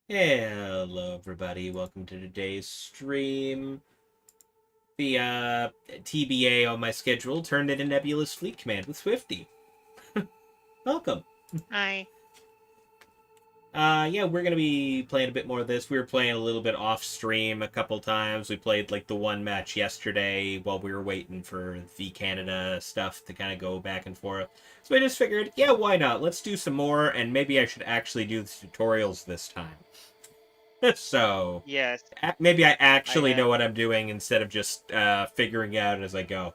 Hello, everybody. Welcome to today's stream. The TBA on my schedule turned into Nebulous Fleet Command with Swifty. Welcome. Hi. Yeah, we're gonna be playing a bit more of this. We were playing a little bit off stream a couple times. We played like the one match yesterday while we were waiting for the Canada stuff to kind of go back and forth. So I just figured, yeah, why not? Let's do some more, and maybe I should actually do the tutorials this time. So Yes, maybe I I actually know have. what I'm doing instead of just figuring out as I go.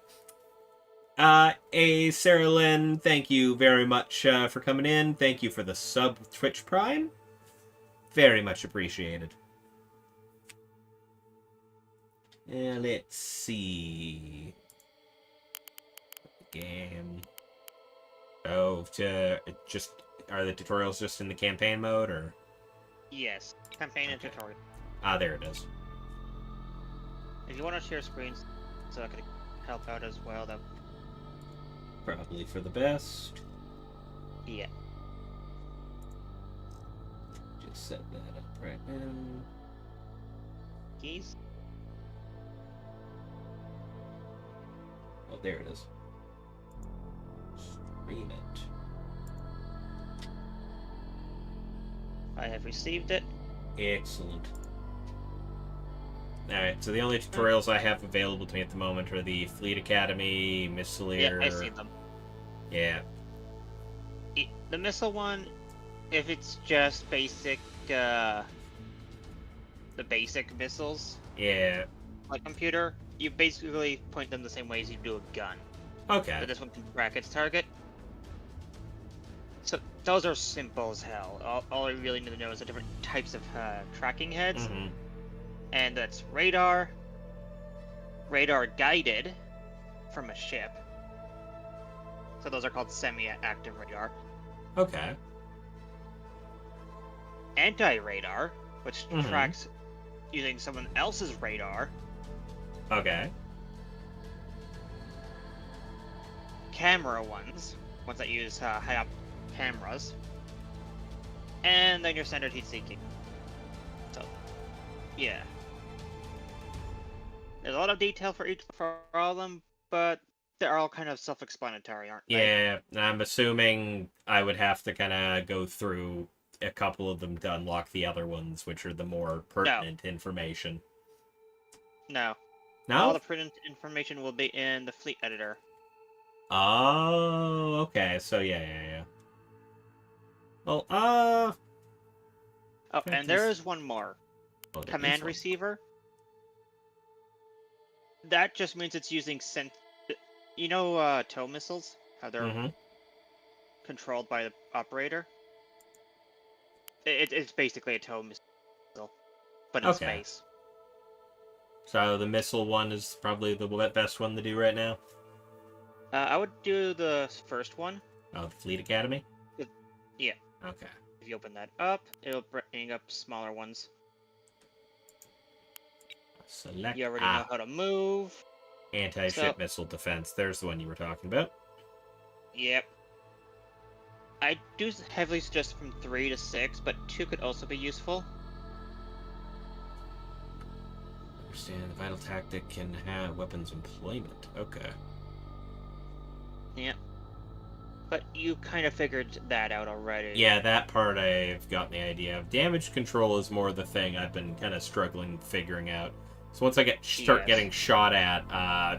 Sarah Lynn, thank you very much for coming in. Thank you for the sub Twitch Prime. Very much appreciated. Let's see. Game. Oh, just are the tutorials just in the campaign mode or? Yes, campaign and Okay. tutorial. There it is. If you want to share screens, so I could help out as well. That Probably for the best. yeah. Just set that up right now. Keys. Oh, there it is. Stream it. I have received it. Excellent. Alright, so the only tutorials I have available to me at the moment are the Fleet Academy, Missileer. Yeah, I see them. Yeah. The missile one, if it's just basic, the basic missiles, Yeah. like computer, you basically point them the same way as you do a gun. Okay. But this one can track its target. So those are simple as hell. All I really need to know is the different types of tracking heads. Mm-hmm. And that's radar, radar guided from a ship. So those are called semi-active radar. Okay. Anti-radar, which tracks using someone else's radar. Okay. Camera ones that use high-up cameras. And then your standard heat seeking. So, yeah. There's a lot of detail for all of them, but they're all kind of self-explanatory, aren't they? Yeah, I'm assuming I would have to kind of go through a couple of them to unlock the other ones, which are the more pertinent information. No. All No? the pertinent information will be in the fleet editor. Oh, okay. So, yeah. Well, Oh, and there is one more. Oh, there Command is one. receiver. That just means it's using you know, tow missiles? How they're controlled by the operator? It's basically a tow missile, but in space. So the missile one is probably the best one to do right now? I would do the first one. Oh, the Fleet Academy? Yeah. Okay. If you open that up, it'll bring up smaller ones. Select. You already know how to move. Anti-ship missile defense. There's the one you were talking about. Yep. I do heavily suggest from 3 to 6, but 2 could also be useful. Understand the vital tactic can have weapons employment. Okay. Yeah. But you kind of figured that out already. Yeah, that part I've gotten the idea of. Damage control is more the thing I've been kind of struggling figuring out. So once I start getting shot at,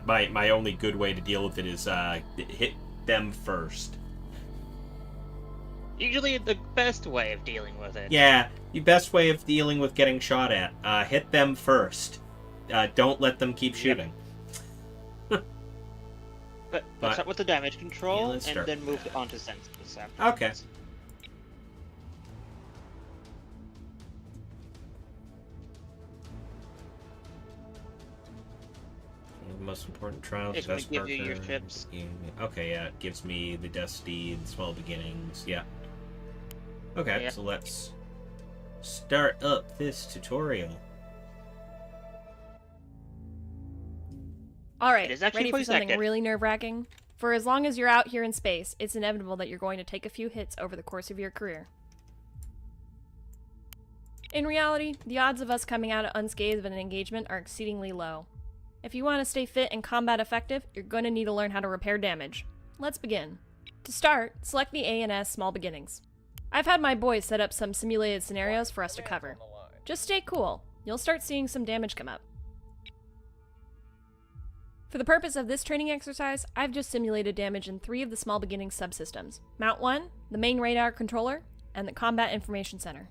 my only good way to deal with it is hit them first. Usually the best way of dealing with it. Yeah, the best way of dealing with getting shot at. Hit them first. Don't let them keep shooting. But let's start with the damage control, yeah, and then move on to senses after. Okay. The most important trials. It's going to give you your ships. Okay, yeah, it gives me the Dusty, the Small Beginnings. Yeah. Okay, so let's start up this tutorial. Alright, ready for something really nerve-wracking? For as long as you're out here in space, it's inevitable that you're going to take a few hits over the course of your career. In reality, the odds of us coming out unscathed of an engagement are exceedingly low. If you want to stay fit and combat effective, you're going to need to learn how to repair damage. Let's begin. To start, select the A and S Small Beginnings. I've had my boys set up some simulated scenarios for us to cover. Just stay cool. You'll start seeing some damage come up. For the purpose of this training exercise, I've just simulated damage in 3 of the Small Beginnings subsystems. Mount 1, the main radar controller, and the Combat Information Center.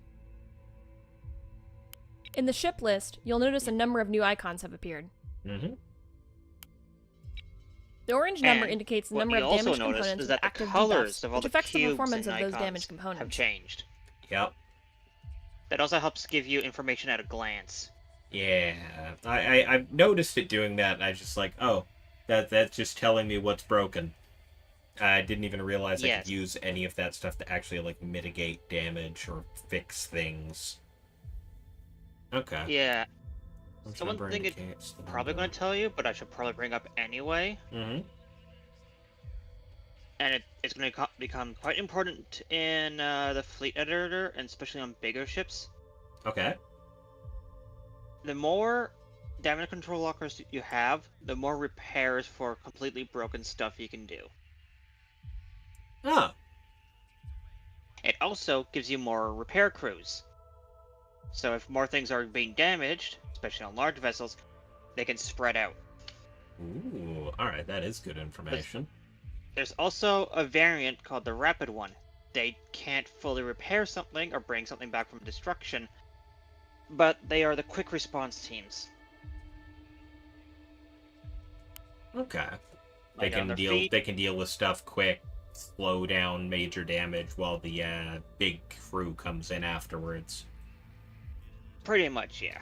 In the ship list, you'll notice a number of new icons have appeared. Mm-hmm. The orange number indicates the number of damage components is that with active the colors debuffs, of all which the affects the cubes performance and of those icons damage components. have changed. Yep. That also helps give you information at a glance. Yeah, I've noticed it doing that, and I was just like, oh, that's just telling me what's broken. I didn't even realize I could use any of that stuff to actually, like, mitigate damage or fix things. Okay. Yeah. So one thing it's probably going to tell you, but I should probably bring up anyway. Mm-hmm. And it's going to become quite important in the fleet editor, and especially on bigger ships. Okay. The more damage control lockers you have, the more repairs for completely broken stuff you can do. Oh. It also gives you more repair crews. So if more things are being damaged, especially on large vessels, they can spread out. Ooh, alright, that is good information. There's also a variant called the Rapid One. They can't fully repair something or bring something back from destruction, but they are the quick response teams. Okay. They Like can deal with stuff quick, slow down major damage while the big crew comes in afterwards. Pretty much, yeah.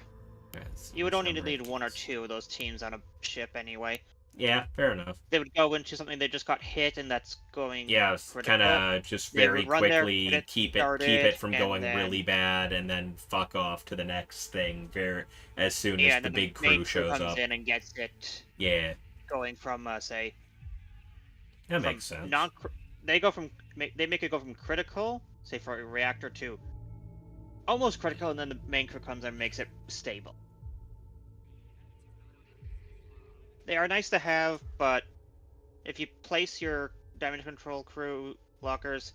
Yes, You would only need 1 or 2 of those teams on a ship anyway. Yeah, fair enough. They would go into something they just got hit and that's going kind of just very quickly keep it from going really bad, and then fuck off to the next thing as soon as the big crew shows comes up. in and gets it. Yeah. Going from say. That makes sense. They make it go from critical, say for a reactor, to almost critical, and then the main crew comes and makes it stable. They are nice to have, but if you place your damage control crew lockers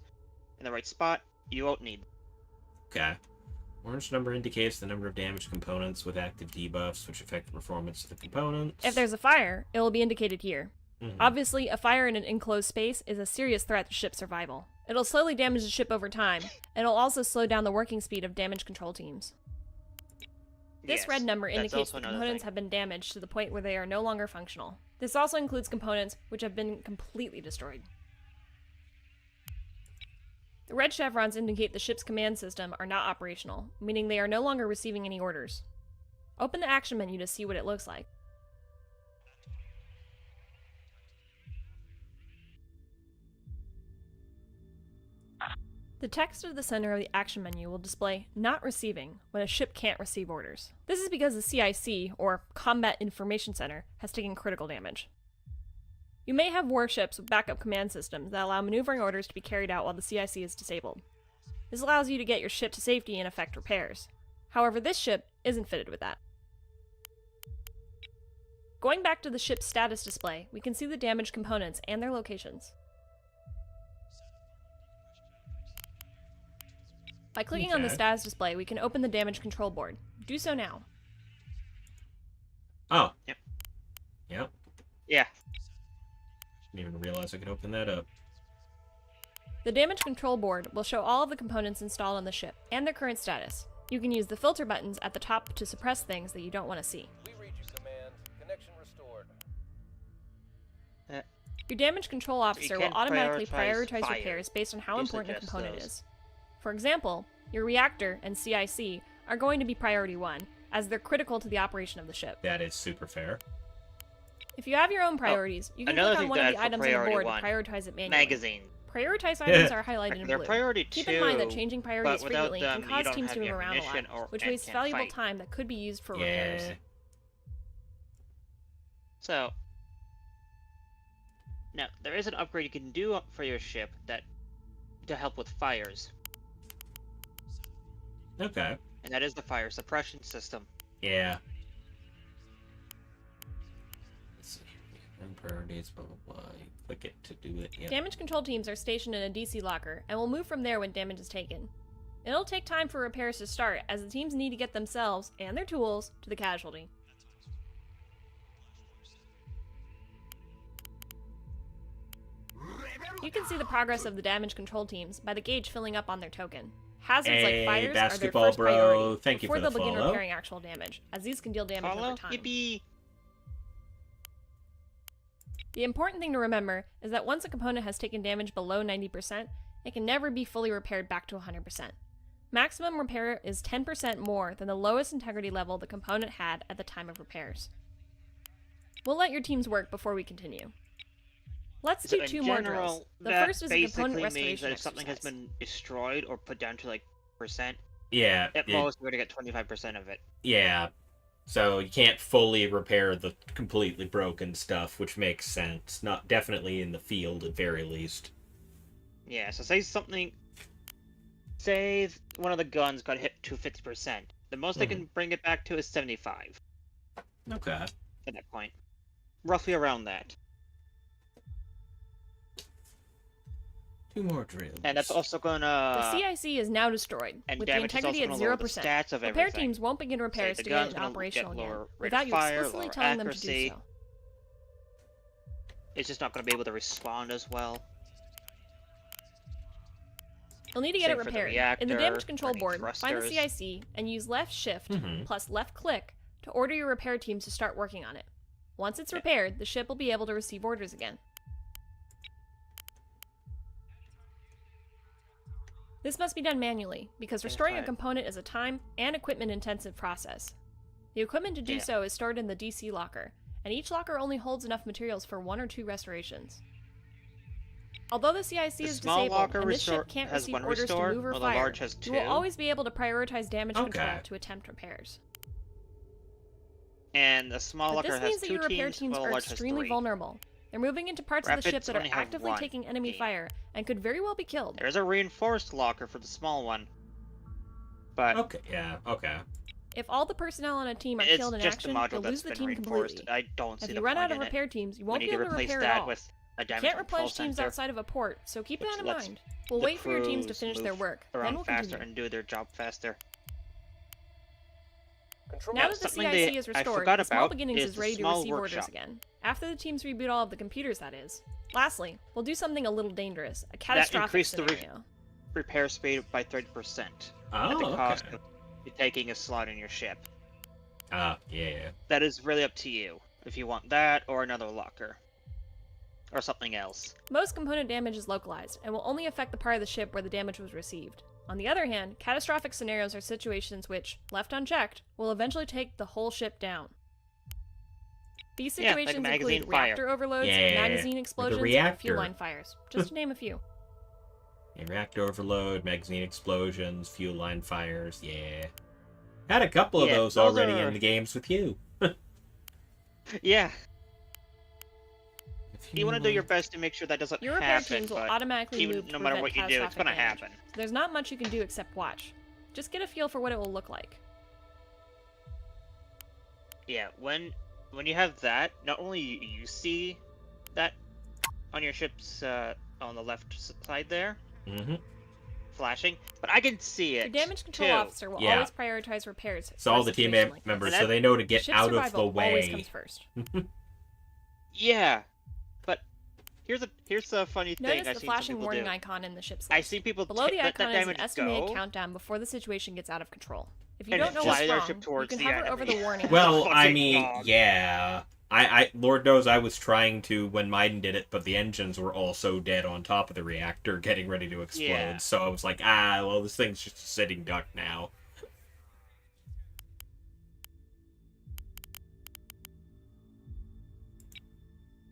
in the right spot, you won't need them. Okay. Orange number indicates the number of damage components with active debuffs, which affect the performance of the components. If there's a fire, it will be indicated here. Mm-hmm. Obviously, a fire in an enclosed space is a serious threat to ship survival. It'll slowly damage the ship over time, and it'll also slow down the working speed of damage control teams. This red number indicates the components have been damaged to the point where they are no longer functional. This also includes components which have been completely destroyed. The red chevrons indicate the ship's command system are not operational, meaning they are no longer receiving any orders. Open the action menu to see what it looks like. The text at the center of the action menu will display "Not Receiving" when a ship can't receive orders. This is because the CIC, or Combat Information Center, has taken critical damage. You may have warships with backup command systems that allow maneuvering orders to be carried out while the CIC is disabled. This allows you to get your ship to safety and effect repairs. However, this ship isn't fitted with that. Going back to the ship's status display, we can see the damaged components and their locations. By clicking on the status display, we can open the damage control board. Do so now. Oh. Yep. Yep. Yeah. Didn't even realize I could open that up. The damage control board will show all of the components installed on the ship and their current status. You can use the filter buttons at the top to suppress things that you don't want to see. We read you, command. Connection restored. Your damage control officer will automatically prioritize fire. repairs based on how You important a suggest component those. is. For example, your reactor and CIC are going to be priority 1, as they're critical to the operation of the ship. That is super fair. If you have your own priorities, you can click on one of the items on the board to prioritize it manually. Magazine. Prioritized items are highlighted in They're blue. priority Keep 2, in mind that changing priorities but without frequently them, can you cause don't teams have to move the around a ammunition lot, which and wastes can't valuable fight. time that could be used for repairs. Yeah. So, now there is an upgrade you can do for your ship to help with fires. Okay. And that is the fire suppression system. Yeah. Let's see. And priorities, blah, blah, blah. You click it to do it. Yep. Damage control teams are stationed in a DC locker and will move from there when damage is taken. It'll take time for repairs to start, as the teams need to get themselves and their tools to the casualty. You can see the progress of the damage control teams by the gauge filling up on their token. Hazards like Hey, fires are their Basketball first Bro. priority Thank you before for the they'll begin follow. repairing actual damage, as these can deal damage Follow? over time. Yippee! The important thing to remember is that once a component has taken damage below 90%, it can never be fully repaired back to 100%. Maximum repair is 10% more than the lowest integrity level the component had at the time of repairs. We'll let your teams work before we continue. Let's So do in two more general, drills. The that first is a basically component means restoration that if something has exercise. been destroyed or put down to like percent, Yeah. at most we're gonna get 25% of it. Yeah. So you can't fully repair the completely broken stuff, which makes sense. Not definitely in the field, at very least. Yeah, so say one of the guns got hit to 50%. The most they can bring it back to is 75 Okay. at that point. Roughly around that. Two more drills. And that's also The gonna... CIC is now destroyed, and with the damage is integrity also at gonna lower the 0%. stats of Repair everything. teams won't begin repairs the to gun's get it gonna operational get again, lower rate without of you fire, explicitly lower telling them to accuracy. do so. It's just not gonna be able to respond as well. You'll need to get Same it for the repaired. In the reactor, damage control running board, find the thrusters. CIC and use left shift Mhm. plus left click to order your repair teams to start working on it. Once it's repaired, the ship will be able to receive orders again. This must be done manually, because restoring a Fine. component is a time and equipment intensive process. The equipment to do Yeah. so is stored in the DC locker, and each locker only holds enough materials for 1 or 2 restorations. Although the CIC The is small disabled locker and this ship restore- can't has receive one orders restored, to move or while the fire, large has you will two. always be able to prioritize damage control Okay. to attempt repairs. And the small But locker this has means that 2 your repair teams, teams while the are large has extremely 3. vulnerable. They're moving into parts of the ship Rapids that are only have actively 1 taking enemy team. fire and could very well be killed. There's a reinforced locker for the small one. But Okay, yeah, okay. If all the personnel on a team are it's killed in just action, a module you'll that's lose the been team reinforced. completely. I don't see If the you run point out of in it. repair teams, you We won't need be to able to replace repair at that all. with a You damage can't control replenish teams center, outside of a port, so keep which that in lets mind. We'll the wait for your teams to crews finish their move work, then around we'll faster continue. and do their job faster. Control Now Now, that the something CIC they- is I restored, forgot the Small about Beginnings is is the ready to small receive orders workshop. again. After the teams reboot all of the computers, that is. Lastly, we'll do something a little dangerous, a That catastrophic increased the scenario. repair speed by 30%. At Oh, the cost okay. of you taking a slot in your ship. Yeah. That is really up to you. If you want that or another locker. Or something else. Most component damage is localized, and will only affect the part of the ship where the damage was received. On the other hand, catastrophic scenarios are situations which, left unchecked, will eventually take the whole ship down. These Yeah, like situations magazine include fire. reactor overloads, Yeah, magazine explosions, and reactor. fuel line fires, just to name a few. Yeah, reactor overload, magazine explosions, fuel line fires, yeah. Had a couple of Yeah, those those already are- in the games with you. Yeah, If you want to do your best to make sure that doesn't Your repair happen, teams will but automatically even move to no matter prevent what you do, it's catastrophic gonna damage. happen. So there's not much you can do except watch. Just get a feel for what it will look like. Yeah, when you have that, not only you see that on your ship's on the left side there, Mm-hmm. flashing, but I can see Your it. damage control too. officer will Yeah. always prioritize repairs. So for all a the team situation like members, this. so they know to get Ship out of the survival always way. comes first. Yeah, but here's a funny thing. Notice I've the seen some flashing people warning do. icon in the ship's I list. see people Below the let that icon is an damage estimated go. countdown before the situation gets out of control. If you And don't know fly what's their wrong, ship you towards can the hover over the enemy. warning. Well, Fucking I mean, dog. yeah. I Lord knows I was trying to when mine did it, but the engines were also dead on top of the reactor getting ready to explode. Yeah. So I was like, well, this thing's just a sitting duck now.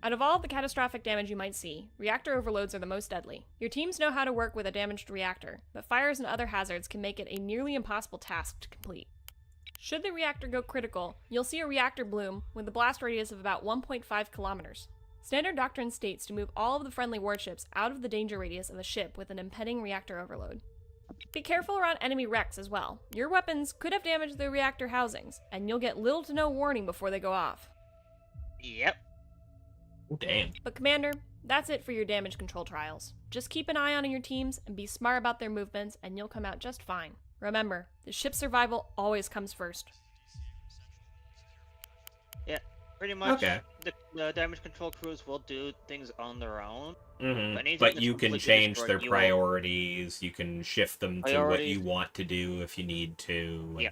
Out of all the catastrophic damage you might see, reactor overloads are the most deadly. Your teams know how to work with a damaged reactor, but fires and other hazards can make it a nearly impossible task to complete. Should the reactor go critical, you'll see a reactor bloom with a blast radius of about 1.5 kilometers. Standard doctrine states to move all of the friendly warships out of the danger radius of a ship with an impending reactor overload. Be careful around enemy wrecks as well. Your weapons could have damaged the reactor housings, and you'll get little to no warning before they go off. Yep. Oh, damn. But Commander, that's it for your damage control trials. Just keep an eye on your teams and be smart about their movements, and you'll come out just fine. Remember, the ship's survival always comes first. Yeah, pretty much. Okay. The damage control crews will do things on their own. Mm-hmm. But But you can change their priorities. You can shift them to what Priorities. you want to do if you need to. Yeah.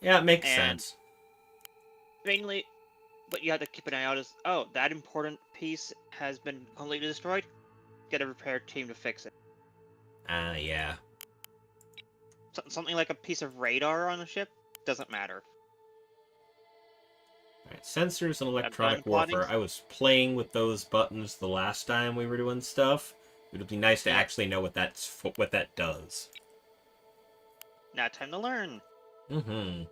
Yeah, it makes And- sense. Mainly, what you have to keep an eye out is, oh, that important piece has been completely destroyed. Get a repair team to fix it. Yeah. Something like a piece of radar on the ship doesn't matter. Alright, sensors and electronic gun warfare. plotting? I was playing with those buttons the last time we were doing stuff. It would be nice to Yeah. actually know what that does. Now time to learn. Mm-hmm.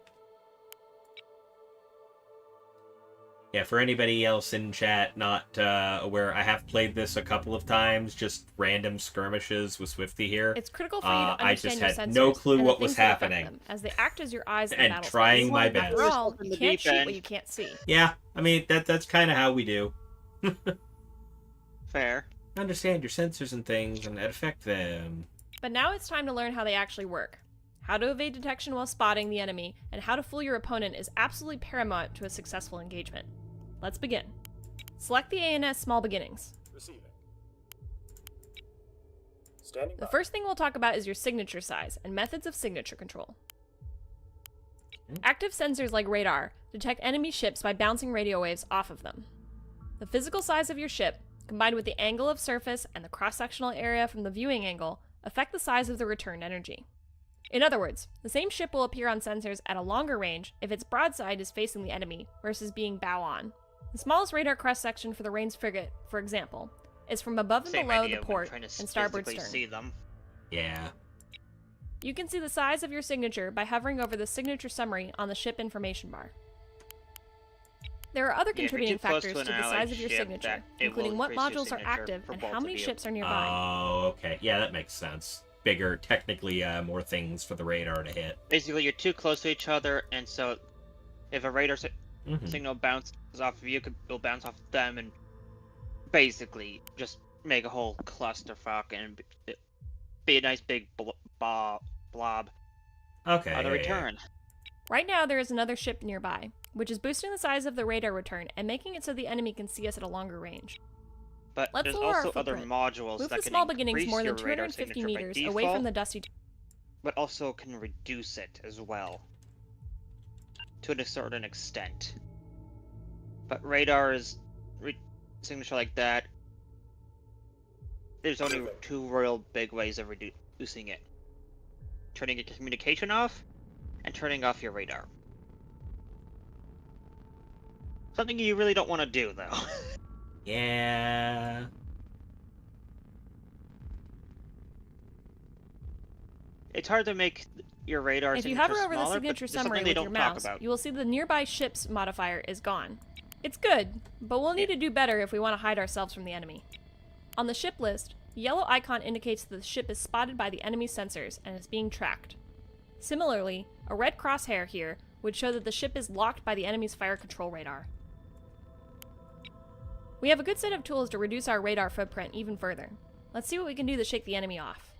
Yeah, for anybody else in chat not aware, I have played this a couple of times, just random skirmishes with Swifty here. It's critical for you to I understand just your had sensors no clue and the what was things that affect happening. them, as they act as your eyes in the And battle trying space. my Well, best. After all, In you the can't deep shoot what end. you can't see. Yeah, I mean, that's kind of how we do. Fair. Understand your sensors and things and affect them. But now it's time to learn how they actually work. How to evade detection while spotting the enemy, and how to fool your opponent is absolutely paramount to a successful engagement. Let's begin. Select the ANS Small Beginnings. Receiving. Standing The by. first thing we'll talk about is your signature size and methods of signature control. Active sensors like radar detect enemy ships by bouncing radio waves off of them. The physical size of your ship, combined with the angle of surface and the cross-sectional area from the viewing angle, affect the size of the returned energy. In other words, the same ship will appear on sensors at a longer range if its broadside is facing the enemy versus being bow on. The smallest radar cross-section for the Rain's frigate, for example, is from above and Same below idea the when port trying to and starboard physically stern. see them. Yeah. You can see the size of your signature by hovering over the signature summary on the ship information bar. There are other Yeah, if you're contributing too close factors to to an the allied size of your ship, signature, that it including will what increase your modules are signature active for and both how of many you. ships are nearby. Oh, okay. Yeah, that makes sense. Bigger, technically, more things for the radar to hit. Basically, you're too close to each other, and so if a radar Mm-hmm. signal bounces off of you, it'll bounce off them, and basically just make a whole clusterfuck and be a nice big blob Okay. on the yeah, return. Right now, there is another ship nearby, which is boosting the size of the radar return and making it so the enemy can see us at a longer range. But Let's there's lower our also other footprint. modules Move that the can small beginnings increase more than your radar 250 signature by meters default, away from the dusty. but also can reduce it as well to a certain extent. But radar's signature like that, there's only two real big ways of reducing it: turning your communication off and turning off your radar. Something you really don't want to do, though. Yeah. It's hard to make your radar If you signature hover over the smaller, but signature there's something summary they with don't your talk mouse, about. you will see the nearby ship's modifier is gone. It's good, but we'll need to do better if we want to hide ourselves from the enemy. On the ship list, the yellow icon indicates that the ship is spotted by the enemy sensors and is being tracked. Similarly, a red crosshair here would show that the ship is locked by the enemy's fire control radar. We have a good set of tools to reduce our radar footprint even further. Let's see what we can do to shake the enemy off.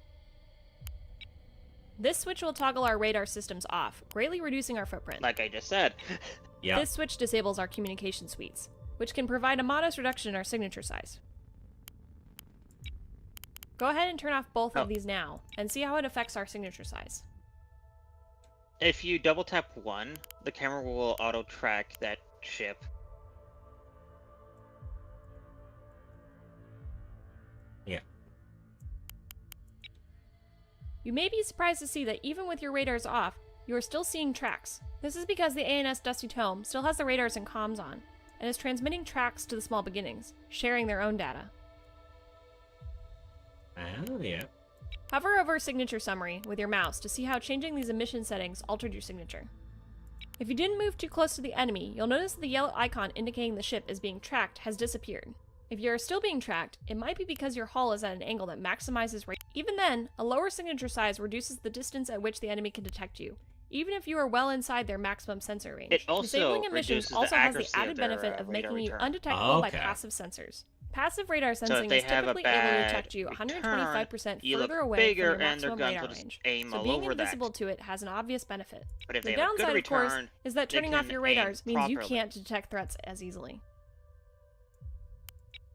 This switch will toggle our radar systems off, greatly reducing our footprint. Like I just said. Yeah. This switch disables our communication suites, which can provide a modest reduction in our signature size. Go ahead and turn off both of these now, and see how it affects our signature size. If you double tap one, the camera will auto track that ship. Yeah. You may be surprised to see that even with your radars off, you are still seeing tracks. This is because the ANS Dusty Tome still has the radars and comms on, and is transmitting tracks to the small beginnings, sharing their own data. Oh, yeah. Hover over Signature Summary with your mouse to see how changing these emission settings altered your signature. If you didn't move too close to the enemy, you'll notice that the yellow icon indicating the ship is being tracked has disappeared. If you're still being tracked, it might be because your hull is at an angle that maximizes range. Even then, a lower signature size reduces the distance at which the enemy can detect you, even if you are well inside their maximum sensor range. It also Disabling emissions reduces also the has the accuracy of added their, benefit of radar making you return. undetectable by Okay. passive sensors. Passive radar if sensing they is have a typically able to bad detect you 125% you look further away bigger from your and their maximum guns radar will just range. aim So all being over that. invisible to it has an obvious benefit. But if The they have a good downside, of course, return, is that they turning off can your aim radars means you properly. can't detect threats as easily.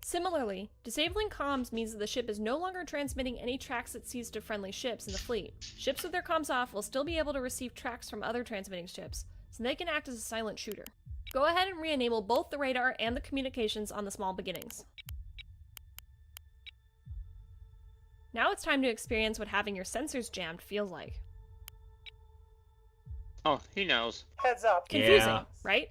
Similarly, disabling comms means that the ship is no longer transmitting any tracks it sees to friendly ships in the fleet. Ships with their comms off will still be able to receive tracks from other transmitting ships, so they can act as a silent shooter. Go ahead and re-enable both the radar and the communications on the small beginnings. Now it's time to experience what having your sensors jammed feels like. Oh, he knows. Heads up. Confusing, Yeah. right?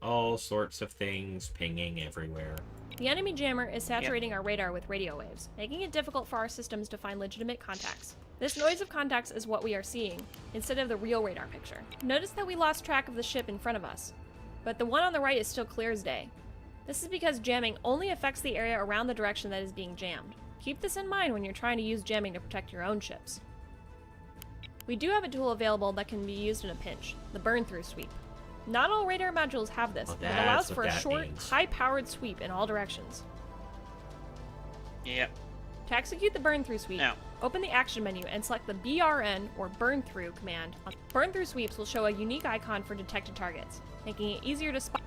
All sorts of things pinging everywhere. The enemy jammer is saturating our radar with radio waves, making it difficult for our systems to find legitimate contacts. This noise of contacts is what we are seeing, instead of the real radar picture. Notice that we lost track of the ship in front of us, but the one on the right is still clear as day. This is because jamming only affects the area around the direction that is being jammed. Keep this in mind when you're trying to use jamming to protect your own ships. We do have a tool available that can be used in a pinch, the burn-through sweep. Not all radar modules have this, Well, but it allows that's for what a that short, means. high-powered sweep in all directions. Yep. To execute the burn-through sweep, Now, open the action menu and select the BRN or burn through command. Burn through sweeps will show a unique icon for detected targets, making it easier to spot.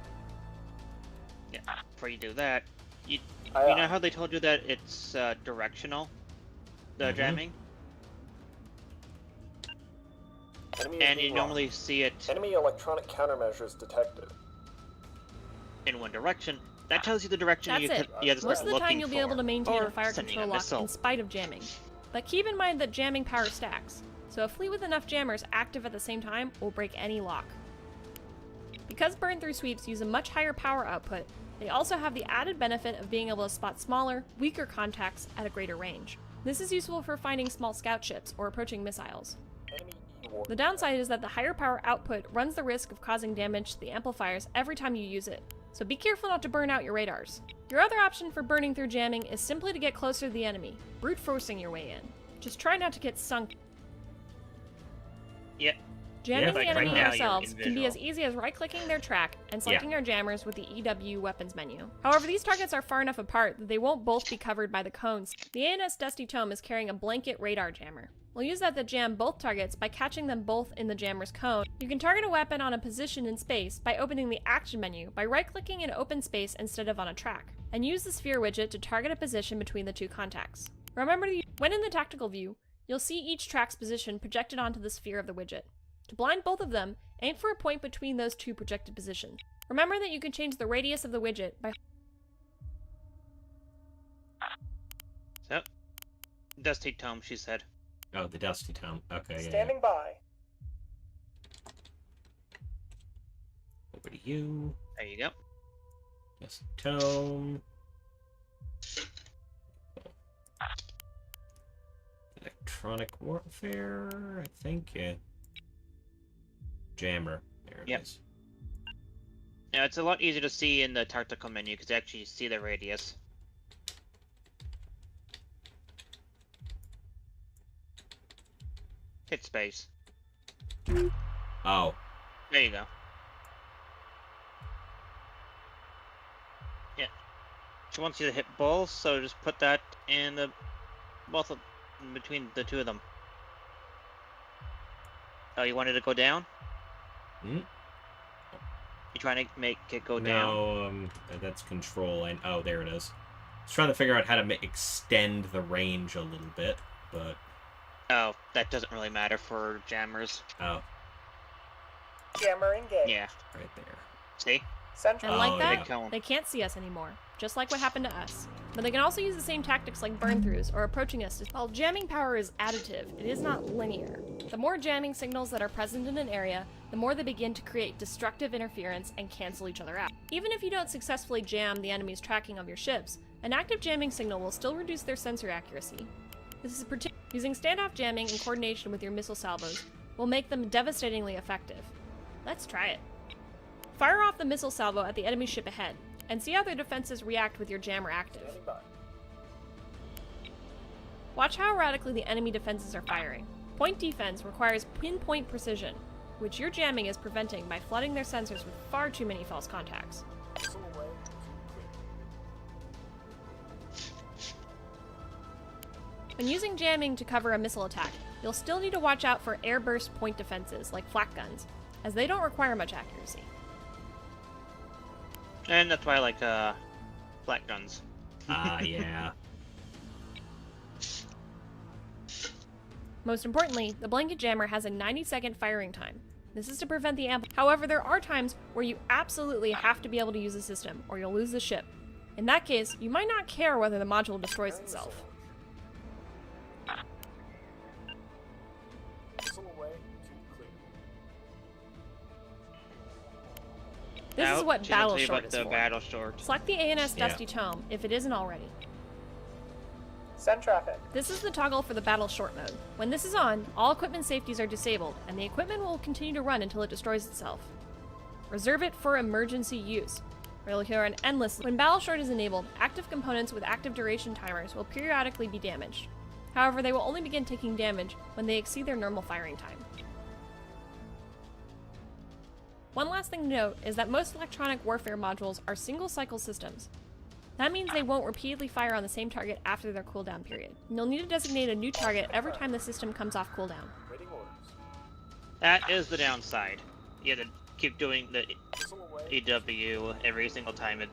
yeah, before you do that, you Aye, know aye. how they told you that it's directional, the Mhm. jamming, Enemy is and you being normally see it lost. Enemy electronic countermeasures detected. in one direction. That tells you the direction That's you it. have to Most start of the looking time you'll be able for, to maintain or a fire sending control a lock missile. in spite of jamming. But keep in mind that jamming power stacks, so a fleet with enough jammers active at the same time will break any lock. Because burn through sweeps use a much higher power output, they also have the added benefit of being able to spot smaller, weaker contacts at a greater range. This is useful for finding small scout ships or approaching missiles. Enemy E-war. The downside is that the higher power output runs the risk of causing damage to the amplifiers every time you use it, so be careful not to burn out your radars. Your other option for burning through jamming is simply to get closer to the enemy, brute forcing your way in. Just try not to get sunk. Yep. Jamming Yeah, the like enemy right now, ourselves you're can be as invisible. easy as right-clicking their track and selecting our jammers with the EW weapons menu. However, these targets are far enough apart that they won't both be covered by the cones. The ANS Dusty Tome is carrying a blanket radar jammer. We'll use that to jam both targets by catching them both in the jammer's cone. You can target a weapon on a position in space by opening the action menu by right-clicking in open space instead of on a track, and use the sphere widget to target a position between the two contacts. Remember to when in the tactical view, you'll see each track's position projected onto the sphere of the widget. To blind both of them, aim for a point between those two projected positions. Remember that you can change the radius of the widget by So, Dusty Tome, she said. Oh, the Dusty Tome. Okay, yeah. Standing by. Over to you. There you go. Dusty Tome. Electronic warfare, I think. Yeah. Jammer. There it is. Yep. Yeah, it's a lot easier to see in the tactical menu because you actually see the radius. Hit space. Oh. There you go. Yeah. She wants you to hit both, so just put that in the both of, in between the two of them. Oh, you wanted to go down? Hmm? You trying to make it go down? No, that's control. And oh, there it is. I was trying to figure out how to extend the range a little bit, but Oh, that doesn't really matter for jammers. oh, Jammer engaged. Yeah. right there. See? Central. And like Oh, that, yeah. Cone. they can't see us anymore, just like what happened to us. But they can also use the same tactics like burn-throughs or approaching us. While jamming power is additive, it is not linear. The more jamming signals that are present in an area, the more they begin to create destructive interference and cancel each other out. Even if you don't successfully jam the enemy's tracking of your ships, an active jamming signal will still reduce their sensor accuracy. This is using standoff jamming in coordination with your missile salvos will make them devastatingly effective. Let's try it. Fire off the missile salvo at the enemy ship ahead. and see how their defenses react with your jammer active. Standing by. Watch how erratically the enemy defenses are firing. Point defense requires pinpoint precision, which your jamming is preventing by flooding their sensors with far too many false contacts. Missile away. Clear. When using jamming to cover a missile attack, you'll still need to watch out for airburst point defenses like flak guns, as they don't require much accuracy. And that's why I like flat guns. Ah, yeah. Most importantly, the blanket jammer has a 90-second firing time. This is to prevent the amp. However, there are times where you absolutely have to be able to use the system, or you'll lose the ship. In that case, you might not care whether the module destroys itself. Missile away. Clear. This is Now, what she's gonna Battle tell you Short about is the for. Battle Short. Select the ANS Yeah. Dusty Tome if it isn't already. Send traffic. This is the toggle for the Battle Short mode. When this is on, all equipment safeties are disabled, and the equipment will continue to run until it destroys itself. Reserve it for emergency use, where you'll hear an endless. When Battle Short is enabled, active components with active duration timers will periodically be damaged. However, they will only begin taking damage when they exceed their normal firing time. One last thing to note is that most electronic warfare modules are single-cycle systems. That means they won't repeatedly fire on the same target after their cooldown period. And you'll need to designate a new target every time the system comes off cooldown. Waiting orders. That is the downside. You have to keep doing the Missile away. EW every single time it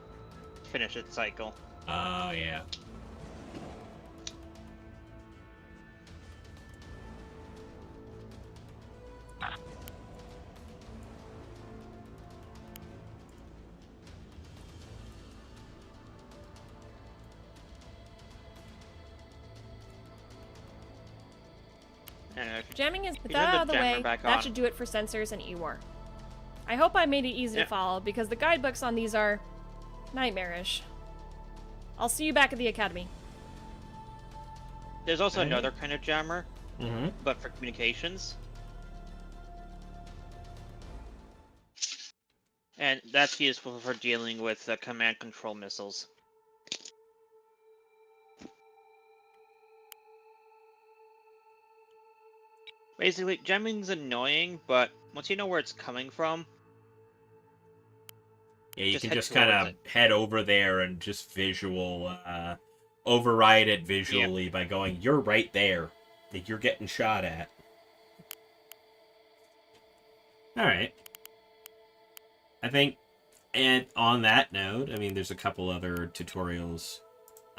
finishes its cycle. Oh, yeah. And Jamming is, with You that have out of the the jammer way, back that on. should do it for sensors and E-War. I hope I made it easy Yeah. to follow, because the guidebooks on these are nightmarish. I'll see you back at the academy. there's also Alright. another kind of jammer, Mm-hmm. but for communications. And that's useful for dealing with command control missiles. Basically, jamming's annoying, but once you know where it's coming from, Yeah, you Just can head just kind towards of head over there and just override it visually by going, you're right there, that you're getting shot at. Alright. I think, and on that note, I mean, there's a couple other tutorials,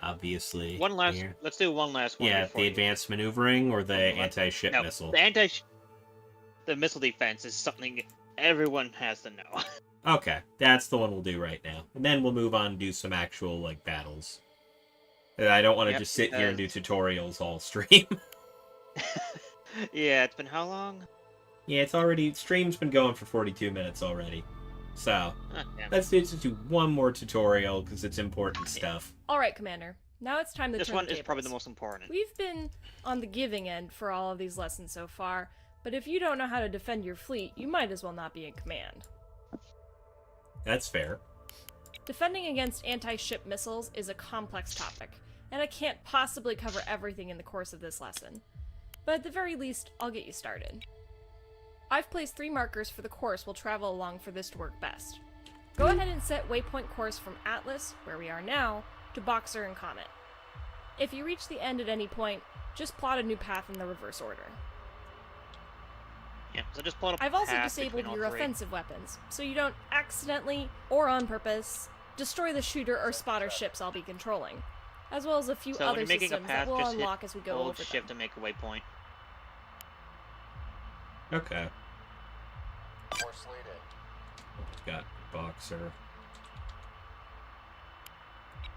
obviously. one last. here. Let's do one last one. Yeah, before the you- advanced maneuvering or the Okay, anti-ship No, missile. the missile defense is something everyone has to know. Okay, that's the one we'll do right now. And then we'll move on and do some actual, like, battles. And I don't want to Yep, just sit here and do tutorials all stream. Yeah, it's been how long? Yeah, stream's been going for 42 minutes already. So, Ah, damn. let's just do one more tutorial, because it's important stuff. Alright, Commander. Now it's time to This turn one the is probably the tables. most important. We've been on the giving end for all of these lessons so far, but if you don't know how to defend your fleet, you might as well not be in command. That's fair. Defending against anti-ship missiles is a complex topic, and I can't possibly cover everything in the course of this lesson. But at the very least, I'll get you started. I've placed 3 markers for the course we'll travel along for this to work best. Go ahead and set waypoint course from Atlas, where we are now, to Boxer and Comet. If you reach the end at any point, just plot a new path in the reverse order. Yeah, so just plot a I've also path disabled between all your 3. offensive weapons, so you don't accidentally, or on purpose, destroy the shooter or spotter ships I'll be controlling, as well as a few So when other you're making a systems path, that we'll just hit unlock as we go Hold over shift them. to make a waypoint. Okay. Force lead in. Got Boxer.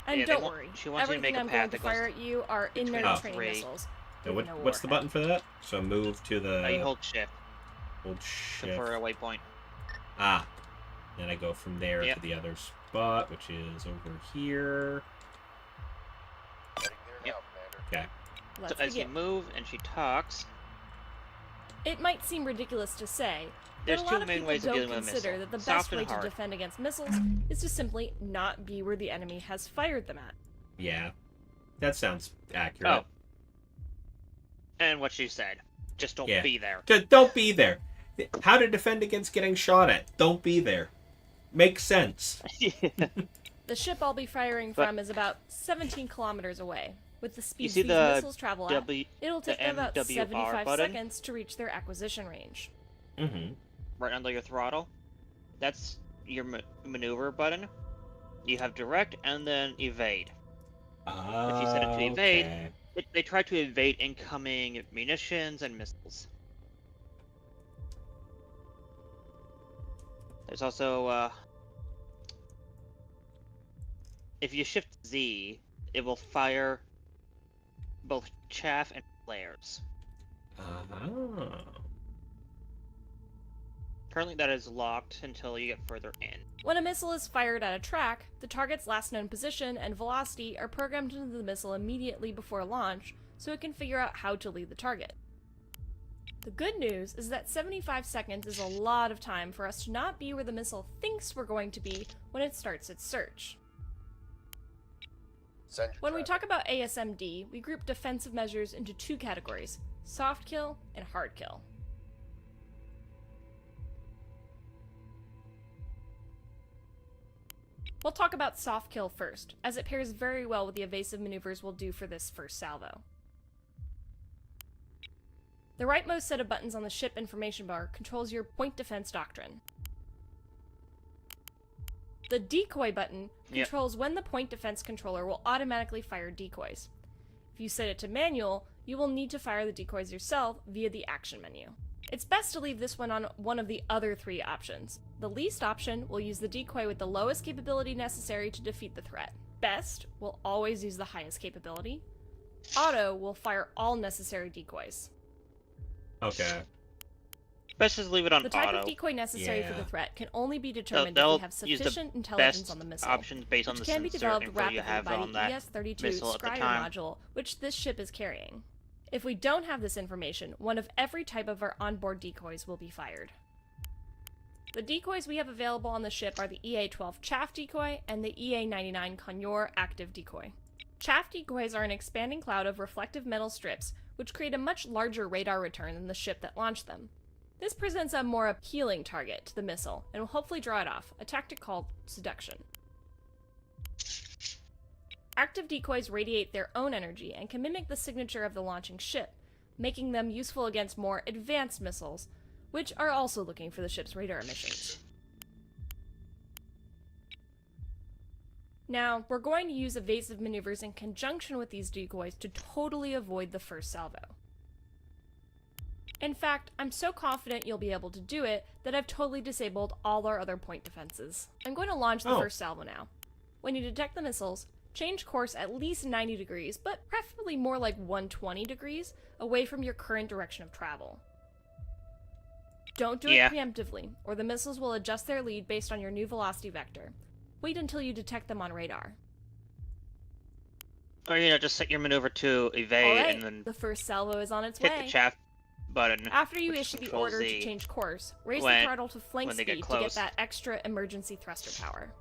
And Yeah, they don't want- worry, she wants you to everything make a I'm going path to that goes fire at you are between inert all training 3. missiles. So with what, no what's the warhead. button for that? So move to the You hold shift hold shift. for a waypoint. Ah. Then I go from there Yep. to the other spot, which is over here. Heading there Yep. now, Commander. Okay. Let's So as you begin. move and she talks, It might seem ridiculous to say, There's but a two lot of main people ways of don't dealing with a consider missile. that the Soft best and way to hard. defend against missiles is to simply not be where the enemy has fired them at. Yeah. That sounds accurate. Oh. And what she said. Just don't Yeah. be there. Don't be there. How to defend against getting shot at. Don't be there. Makes sense. The ship I'll be firing But- from is about 17 kilometers away. With the speeds see these the missiles travel at, it'll take them about MWR 75 button? seconds to reach their acquisition range. Mm-hmm. Right under your throttle. That's your maneuver button. You have direct and then evade. If you set it to evade, Okay. They try to evade incoming munitions and missiles. There's also, if you shift Z, it will fire both chaff and flares. Oh. Currently that is locked until you get further in. When a missile is fired at a track, the target's last known position and velocity are programmed into the missile immediately before launch, so it can figure out how to lead the target. The good news is that 75 seconds is a lot of time for us to not be where the missile thinks we're going to be when it starts its search. Send your When we traffic. talk about ASMD, we group defensive measures into two categories: soft kill and hard kill. We'll talk about soft kill first, as it pairs very well with the evasive maneuvers we'll do for this first salvo. The rightmost set of buttons on the ship information bar controls your point defense doctrine. The decoy button Yep. controls when the point defense controller will automatically fire decoys. If you set it to manual, you will need to fire the decoys yourself via the action menu. It's best to leave this one on one of the other three options. The least option will use the decoy with the lowest capability necessary to defeat the threat. Best will always use the highest capability. Auto will fire all necessary decoys. Okay. Best just leave it on The type auto. of decoy necessary for Yeah. the threat can only be determined if They'll we have use the sufficient intelligence Best on the missile, options based on which the can be sensor developed info you rapidly have by on the that ES-32 missile at the Scryer time. module, which this ship is carrying. If we don't have this information, one of every type of our onboard decoys will be fired. The decoys we have available on the ship are the EA-12 chaff decoy and the EA-99 Conure active decoy. Chaff decoys are an expanding cloud of reflective metal strips, which create a much larger radar return than the ship that launched them. This presents a more appealing target to the missile, and will hopefully draw it off, a tactic called seduction. Active decoys radiate their own energy and can mimic the signature of the launching ship, making them useful against more advanced missiles, which are also looking for the ship's radar emissions. Now, we're going to use evasive maneuvers in conjunction with these decoys to totally avoid the first salvo. In fact, I'm so confident you'll be able to do it that I've totally disabled all our other point defenses. I'm going to launch the Oh. first salvo now. When you detect the missiles, change course at least 90 degrees, but preferably more like 120 degrees, away from your current direction of travel. Don't do Yeah. it preemptively, or the missiles will adjust their lead based on your new velocity vector. Wait until you detect them on radar. Or, just set your maneuver to evade Alright, and then the first salvo is on its hit way. the chaff button. After you which issue the controls order the- to change course, raise the when- throttle to flank when they get speed to get close. that extra emergency thruster power.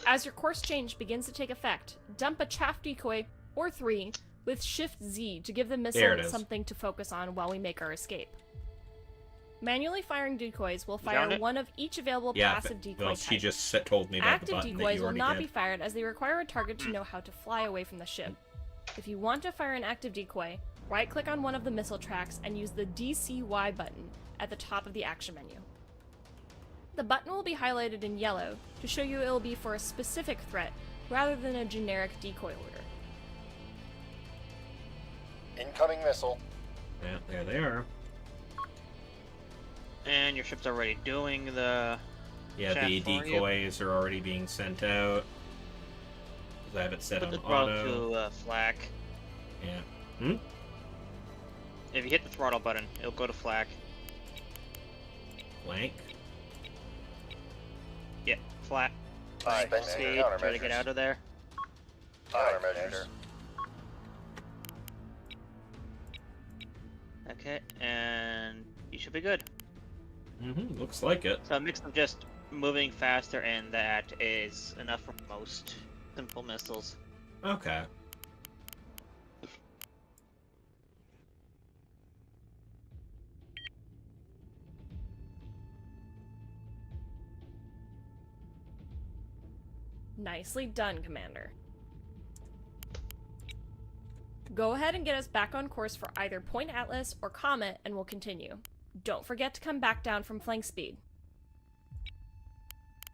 As your course change begins to take effect, dump a chaff decoy, or 3, with Shift Z to give the There missile it is. something to focus on while we make our escape. Manually firing decoys will found fire it? one of each available Yeah, passive but, decoy well, type. she just told me about the Active button that decoys you will already not did. be fired as they require a target to know how to fly away from the ship. If you want to fire an active decoy, right-click on one of the missile tracks and use the DCY button at the top of the action menu. The button will be highlighted in yellow to show you it will be for a specific threat rather than a generic decoy order. Incoming missile. Yeah, there they are. And your ship's already doing the... Yeah, Chat the for you. decoys are already being sent out. 'Cause I have it set Put on the throttle auto. to flak. Yeah. Hmm? If you hit the throttle button, it'll go to flak. Blank. Yeah, flat. Aye, Full Commander. speed, try to get Countermeasures. out of there. Countermeasures. Okay, and you should be good. Looks like it. So a mix of just moving faster and that is enough for most simple missiles. Okay. Nicely done, Commander. Go ahead and get us back on course for either Point Atlas or Comet, and we'll continue. Don't forget to come back down from flank speed.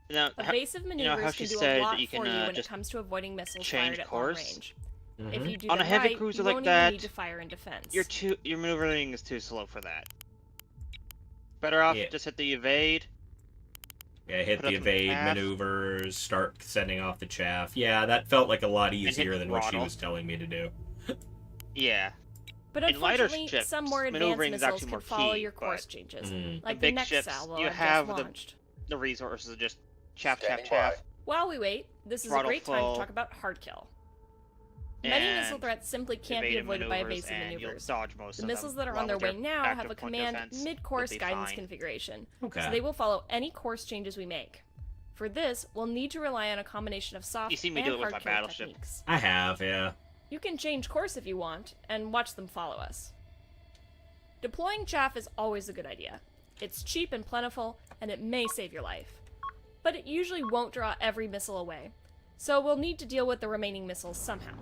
Now, Evasive how maneuvers she can do said a lot you for can, you when it just comes to avoiding missiles change fired at course? long range. Mhm. If you do On a them heavy right, cruiser you like won't that, even need to fire in defense. your maneuvering is too slow for that. Better off Yeah. just hit the evade. Yeah, hit Put the up some evade chaff. maneuvers, start sending off the chaff. Yeah, that felt like a lot hit easier than what she throttle. was telling me to do. Yeah. But in lighter unfortunately, ships, some more advanced maneuvering is missiles actually can more follow key, your course but changes, Mm. like big the next ships, salvo you I've have just the- launched. The resources are just chaff, Standing chaff, chaff. by. While we wait, this is a Throttle great time to full. talk about hard kill. Many missile And threats simply can't be evaded avoided by maneuvers, evasive and you'll maneuvers. dodge most The of missiles them, that are along on their with way now have active a point command defense. mid-course You'll be guidance fine. configuration, Okay. so they will follow any course changes we make. For this, we'll need to rely on a combination of soft You see me and do it with hard my kill battleship. techniques. I have, yeah. You can change course if you want, and watch them follow us. Deploying chaff is always a good idea. It's cheap and plentiful, and it may save your life. But it usually won't draw every missile away, so we'll need to deal with the remaining missiles somehow.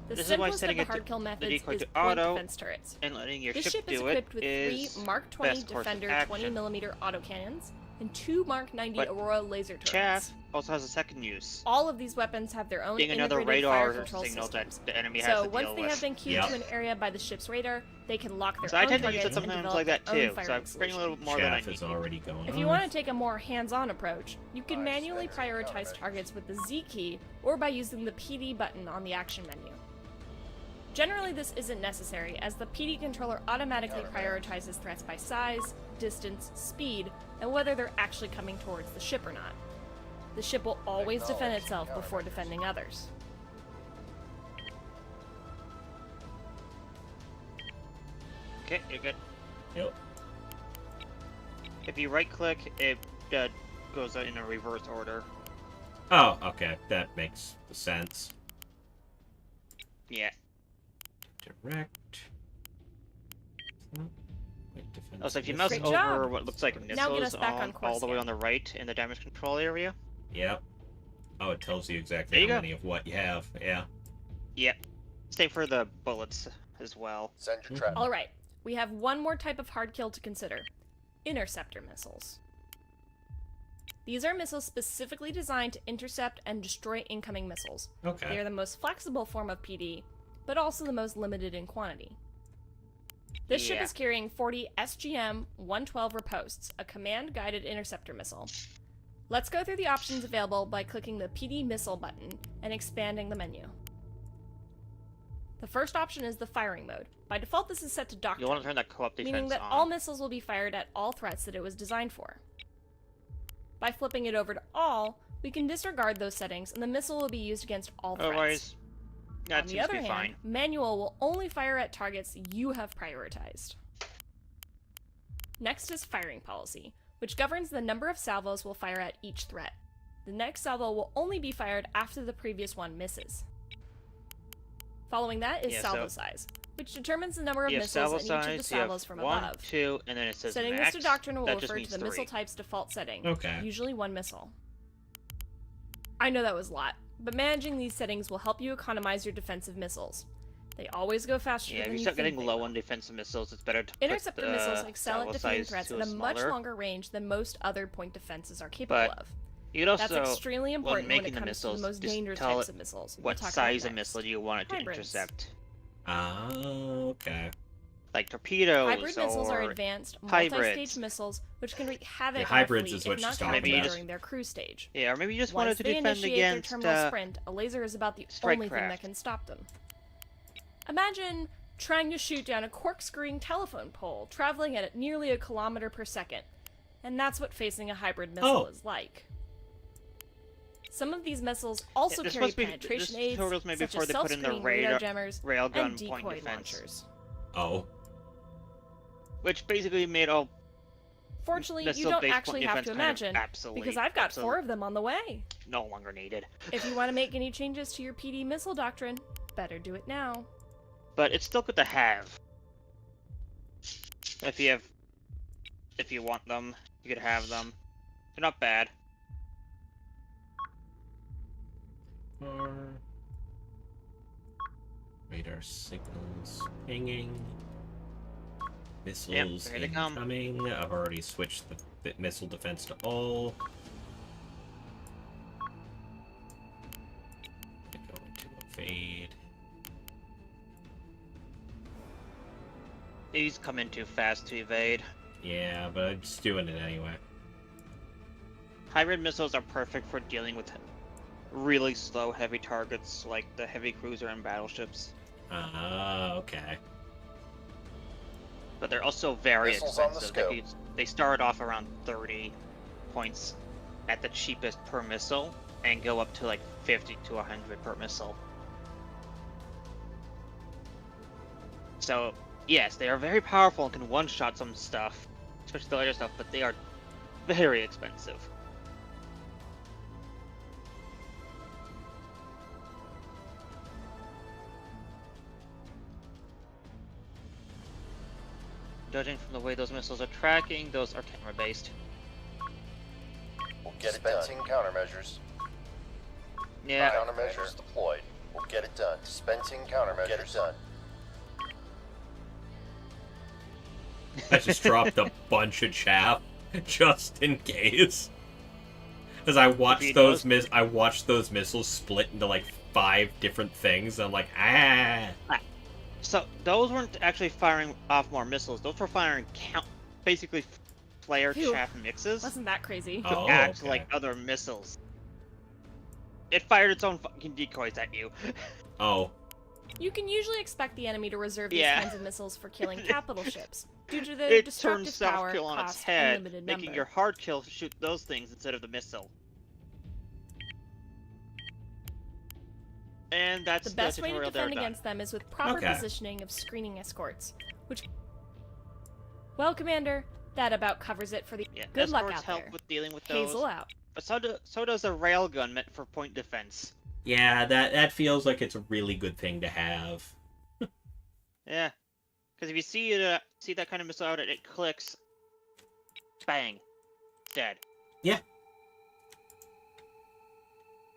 The This is why simplest of setting the it to hard kill the methods decoy is to point auto defense turrets. And letting your This ship is do it equipped with 3 is Mark 20 best course of Defender action. 20mm autocannons and 2 Mark 90 But Aurora laser turrets. chaff also has a second use, All of these weapons have their own being another integrated fire radar control signal systems. that the enemy has So to once deal they with. have been queued Yep. to an area by the ship's radar, they can lock their So I own tend to use targets it and sometimes develop like that their own too, so I firing bring a little solutions. more than I Chaff is need. already going If on. you want to take a more hands-on approach, you can manually prioritize targets with the Z key or by using the PD button on the action menu. Generally, this isn't necessary, as the PD controller automatically prioritizes threats by size, distance, speed, and whether they're actually coming towards the ship or not. The ship will always defend itself before defending others. Okay, you're good. Yep. If you right click, it goes in a reverse order. Oh, okay. That makes sense. Yeah. Direct. Wait, defense Also, if you missile. mouse Great over job. what looks like Now get missiles us back on course all the way again. on the right in the damage control area. Yep. Oh, it tells you exactly There you how go. many of what you have. Yeah. Yep. Same for the bullets as well. Send your trap. Alright, we have one more type of hard kill to consider. Interceptor missiles. These are missiles specifically designed to intercept and destroy incoming missiles. They Okay. are the most flexible form of PD, but also the most limited in quantity. This ship Yeah. is carrying 40 SGM-112 Ripostes, a command-guided interceptor missile. Let's go through the options available by clicking the PD missile button and expanding the menu. The first option is the firing mode. By default, this is set to You'll want to doctrine, turn that co-op defense meaning that on. all missiles will be fired at all threats that it was designed for. By flipping it over to all, we can disregard those settings and the missile will be used against all threats. Otherwise, that On the seems to other be hand, fine. manual will only fire at targets you have prioritized. Next is firing policy, which governs the number of salvos we'll fire at each threat. The next salvo will only be fired after the previous one misses. Following that is Yeah, salvo so- size, which determines the number of You have missiles salvo in each of the size, you salvos have from 1, above. 2, and then it says Setting max. this to doctrine will That just refer to means the 3. missile type's default setting, Okay. usually one missile. I know that was a lot, but managing these settings will help you economize your defensive missiles. They always go faster Yeah, if than you you start think getting they low will. on defensive missiles, it's better to Interceptor put the missiles excel at salvo defeating size threats to at a much smaller. longer range than most other point defenses are capable But of. You could That's also, extremely important when making it the comes to the missiles, most just dangerous tell types it of missiles. what We'll talk size about of next. missile do you want it to Hybrids. intercept? Okay. Like torpedoes Hybrid missiles are or advanced, hybrids. multi-stage missiles which can wreak havoc Yeah, on a hybrids fleet is what if not she's talking counted about. during their cruise stage. yeah, or maybe you just Once wanted to they defend initiate against their terminal sprint, a laser is about the strike only thing that craft. can stop them. Imagine trying to shoot down a corkscrewing telephone pole, traveling at nearly a kilometer per second. And that's what facing a hybrid missile Oh. is like. Some of these missiles also this carry must be- penetration this aids, tutorial's maybe such before as they put in the self-screening radar radar- jammers railgun and point decoy defense. launchers. Oh. which basically made all Fortunately, you missile-based don't point actually have defense to kind of imagine, absolutely because I've got 4 of them on the way. no longer needed. If you want to make any changes to your PD missile doctrine, better do it now. But it's still good to have. If you want them, you could have them. They're not bad. Radar signals pinging. Missiles here they come. incoming. I've already switched the missile defense to all. Going to evade. These come in too fast to evade. Yeah, but I'm just doing it anyway. Hybrid missiles are perfect for dealing with really slow heavy targets like the heavy cruiser and battleships. Ah, okay. But they're also very Missiles on the expensive. They start off around 30 points at the cheapest per missile and go up to like 50 to 100 per missile. So, yes, they are very powerful and can one-shot some stuff, especially the later stuff, but they are very expensive. Judging from the way those missiles are tracking, those are camera-based. We'll get it done. Dispensing countermeasures. Yeah. Countermeasures deployed. We'll get it done. Dispensing countermeasures. Get it done. I just dropped a bunch of chaff just in case. As I watched those missiles split into like 5 different things. I'm like, ah. So those weren't actually firing off more missiles. Those were firing basically flare Phew. chaff mixes Wasn't that crazy? to Oh, act okay. like other missiles. It fired its own fucking decoys at you. Oh. You can usually expect the enemy to reserve these Yeah. kinds of missiles for killing capital ships, due to their It destructive turns power, self-kill on its cost, head, and limited making number. your hard kill shoot those things instead of the missile. And that's The best way to tutorial defend they're done. against them is with proper Okay. positioning of screening escorts, which... Well, Commander, that about covers it for the... Yeah, Good luck escorts out help there. with dealing with those. Hazel out. But so does a railgun meant for point defense. Yeah, that feels like it's a really good thing to have. Yeah, because if you see it, see that kind of missile out, it clicks, bang, dead. Yeah.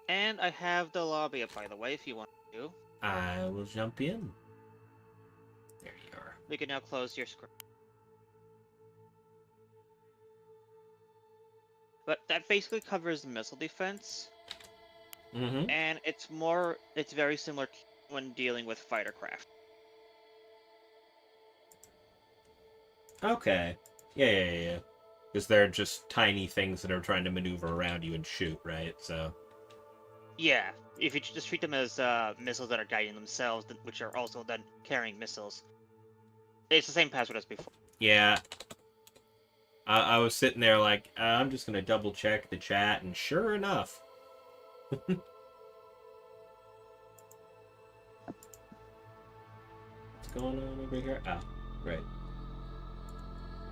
And I have the lobby up, by the way, if you want to. I will jump in. There you are. We can now close your screen. But that basically covers missile defense, Mm-hmm. and it's very similar to when dealing with fighter craft. Okay. Yeah. Because they're just tiny things that are trying to maneuver around you and shoot, right? So. Yeah, if you just treat them as missiles that are guiding themselves, which are also then carrying missiles. It's the same password as before. Yeah. I was sitting there like, I'm just going to double check the chat, and sure enough. What's going on over here? Oh, right.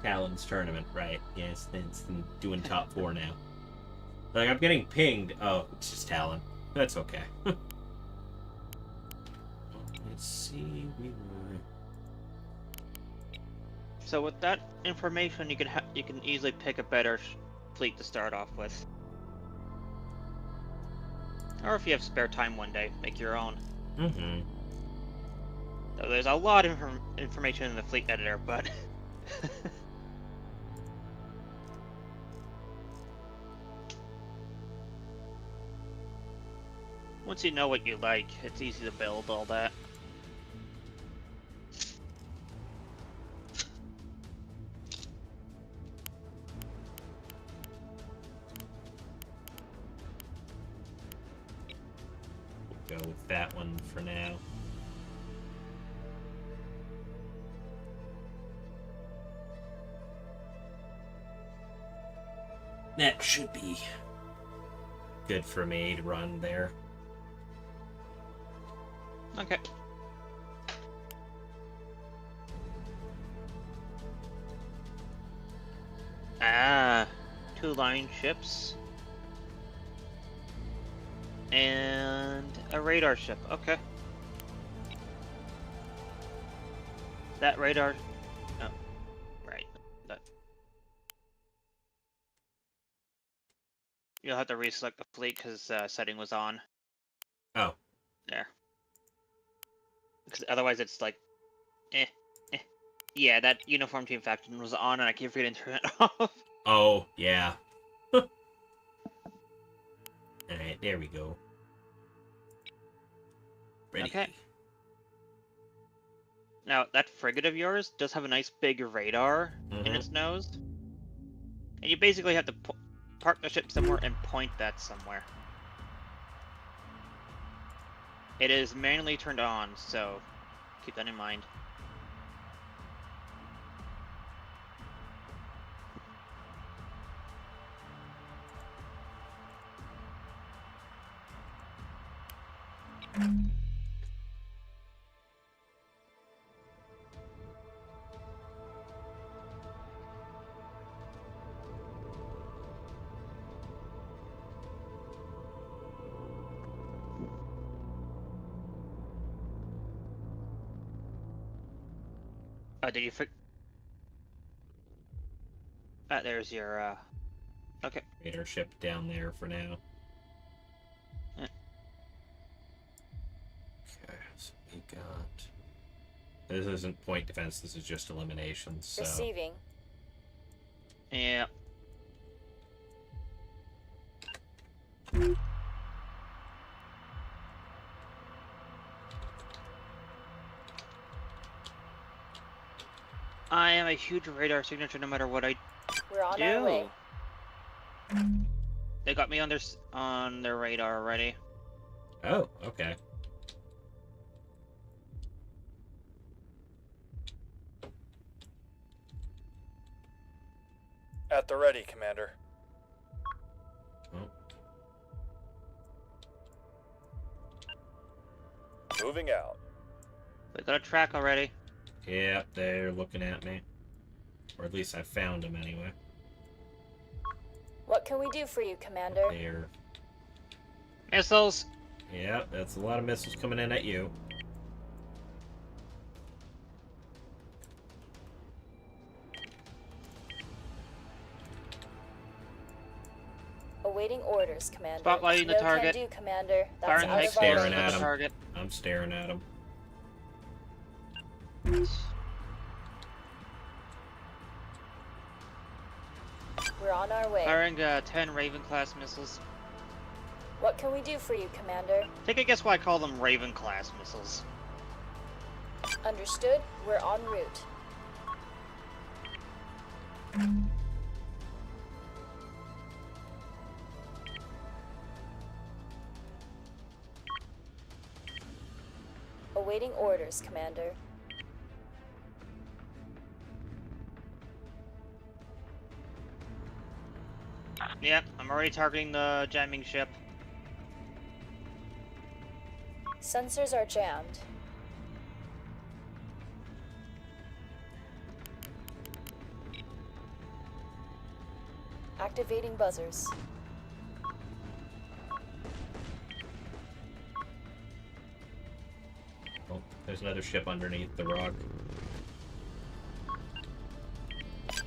Talon's tournament, right. Yes, it's doing top 4 now. Like, I'm getting pinged. Oh, it's just Talon. That's okay. Let's see, we were... So with that information, you can easily pick a better fleet to start off with. Or if you have spare time one day, make your own. Mm-hmm. So there's a lot of information in the fleet editor, but... Once you know what you like, it's easy to build all that. We'll go with that one for now. That should be good for me to run there. Okay. Ah, 2 line ships. And a radar ship. Okay. That radar. Oh, right. That. You'll have to reselect the fleet because setting was on. Oh, There. Because otherwise it's like, eh. Yeah, that uniform team faction was on, and I keep forgetting to turn it off. oh, yeah. Alright, there we go. Ready. Okay. Now, that frigate of yours does have a nice big radar in its nose. And you basically have to park the ship somewhere and point that somewhere. It is manually turned on, so keep that in mind. Oh, did you there's your, okay. Radar ship down there for now. Yeah. Okay, so we got... This isn't point defense, this is just eliminations, so... Receiving. Yeah. I am a huge radar signature no matter what I We're on do. our way. They got me on their radar already. Oh, okay. At the ready, Commander. Oh. Moving out. They got a track already. Yeah, they're looking at me. Or at least I found them anyway. What can we do for you, Commander? They're... Missiles! Yeah, that's a lot of missiles coming in at you. Awaiting orders, Commander. Spotlighting the No target. can do, Commander. That's Firing out of our staring range. at the 'em. target. I'm staring at them. We're on our way. Firing 10 Raven-class missiles. What can we do for you, Commander? Take a guess why I call them Raven-class missiles. Understood. We're en route. Awaiting orders, Commander. Yep, I'm already targeting the jamming ship. Sensors are jammed. Activating buzzers. Oh, there's another ship underneath the rock.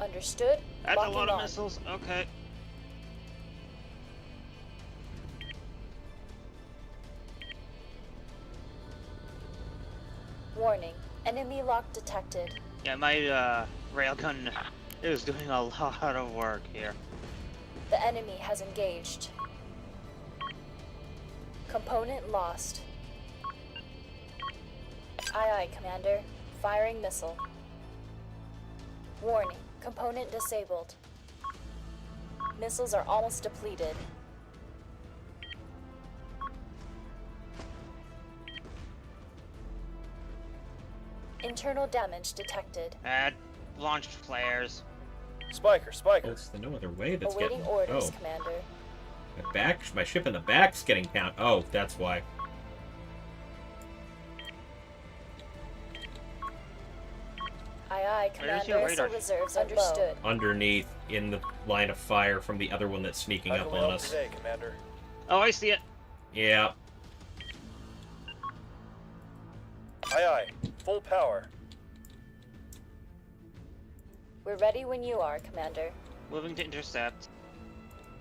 Understood. That's a Locking lot of on. missiles. Okay. Warning. Enemy lock detected. Yeah, my railgun is doing a lot of work here. The enemy has engaged. Component lost. Aye aye, Commander. Firing missile. Warning. Component disabled. Missiles are almost depleted. Internal damage detected. Launched flares. Spiker, Spiker. There's no other way that's Awaiting getting... orders, Oh, Commander. my ship in the back's getting count. Oh, that's why. Aye aye, aye, Where's your Commander. radar? Missile reserves understood. Underneath, in the line of fire from the other one that's sneaking How up can we on help us. today, Commander? Oh, I see it. Yeah. Aye, aye. Full power. We're ready when you are, Commander. Moving to intercept.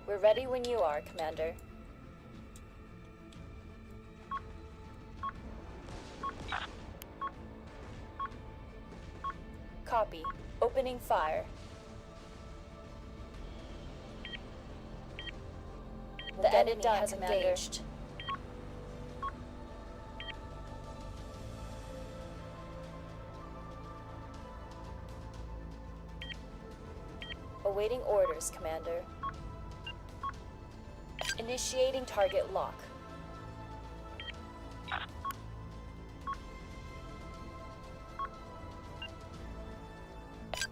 We're ready when you are, Commander. Copy. Opening fire. The enemy has engaged. Awaiting orders, Commander. Initiating target lock.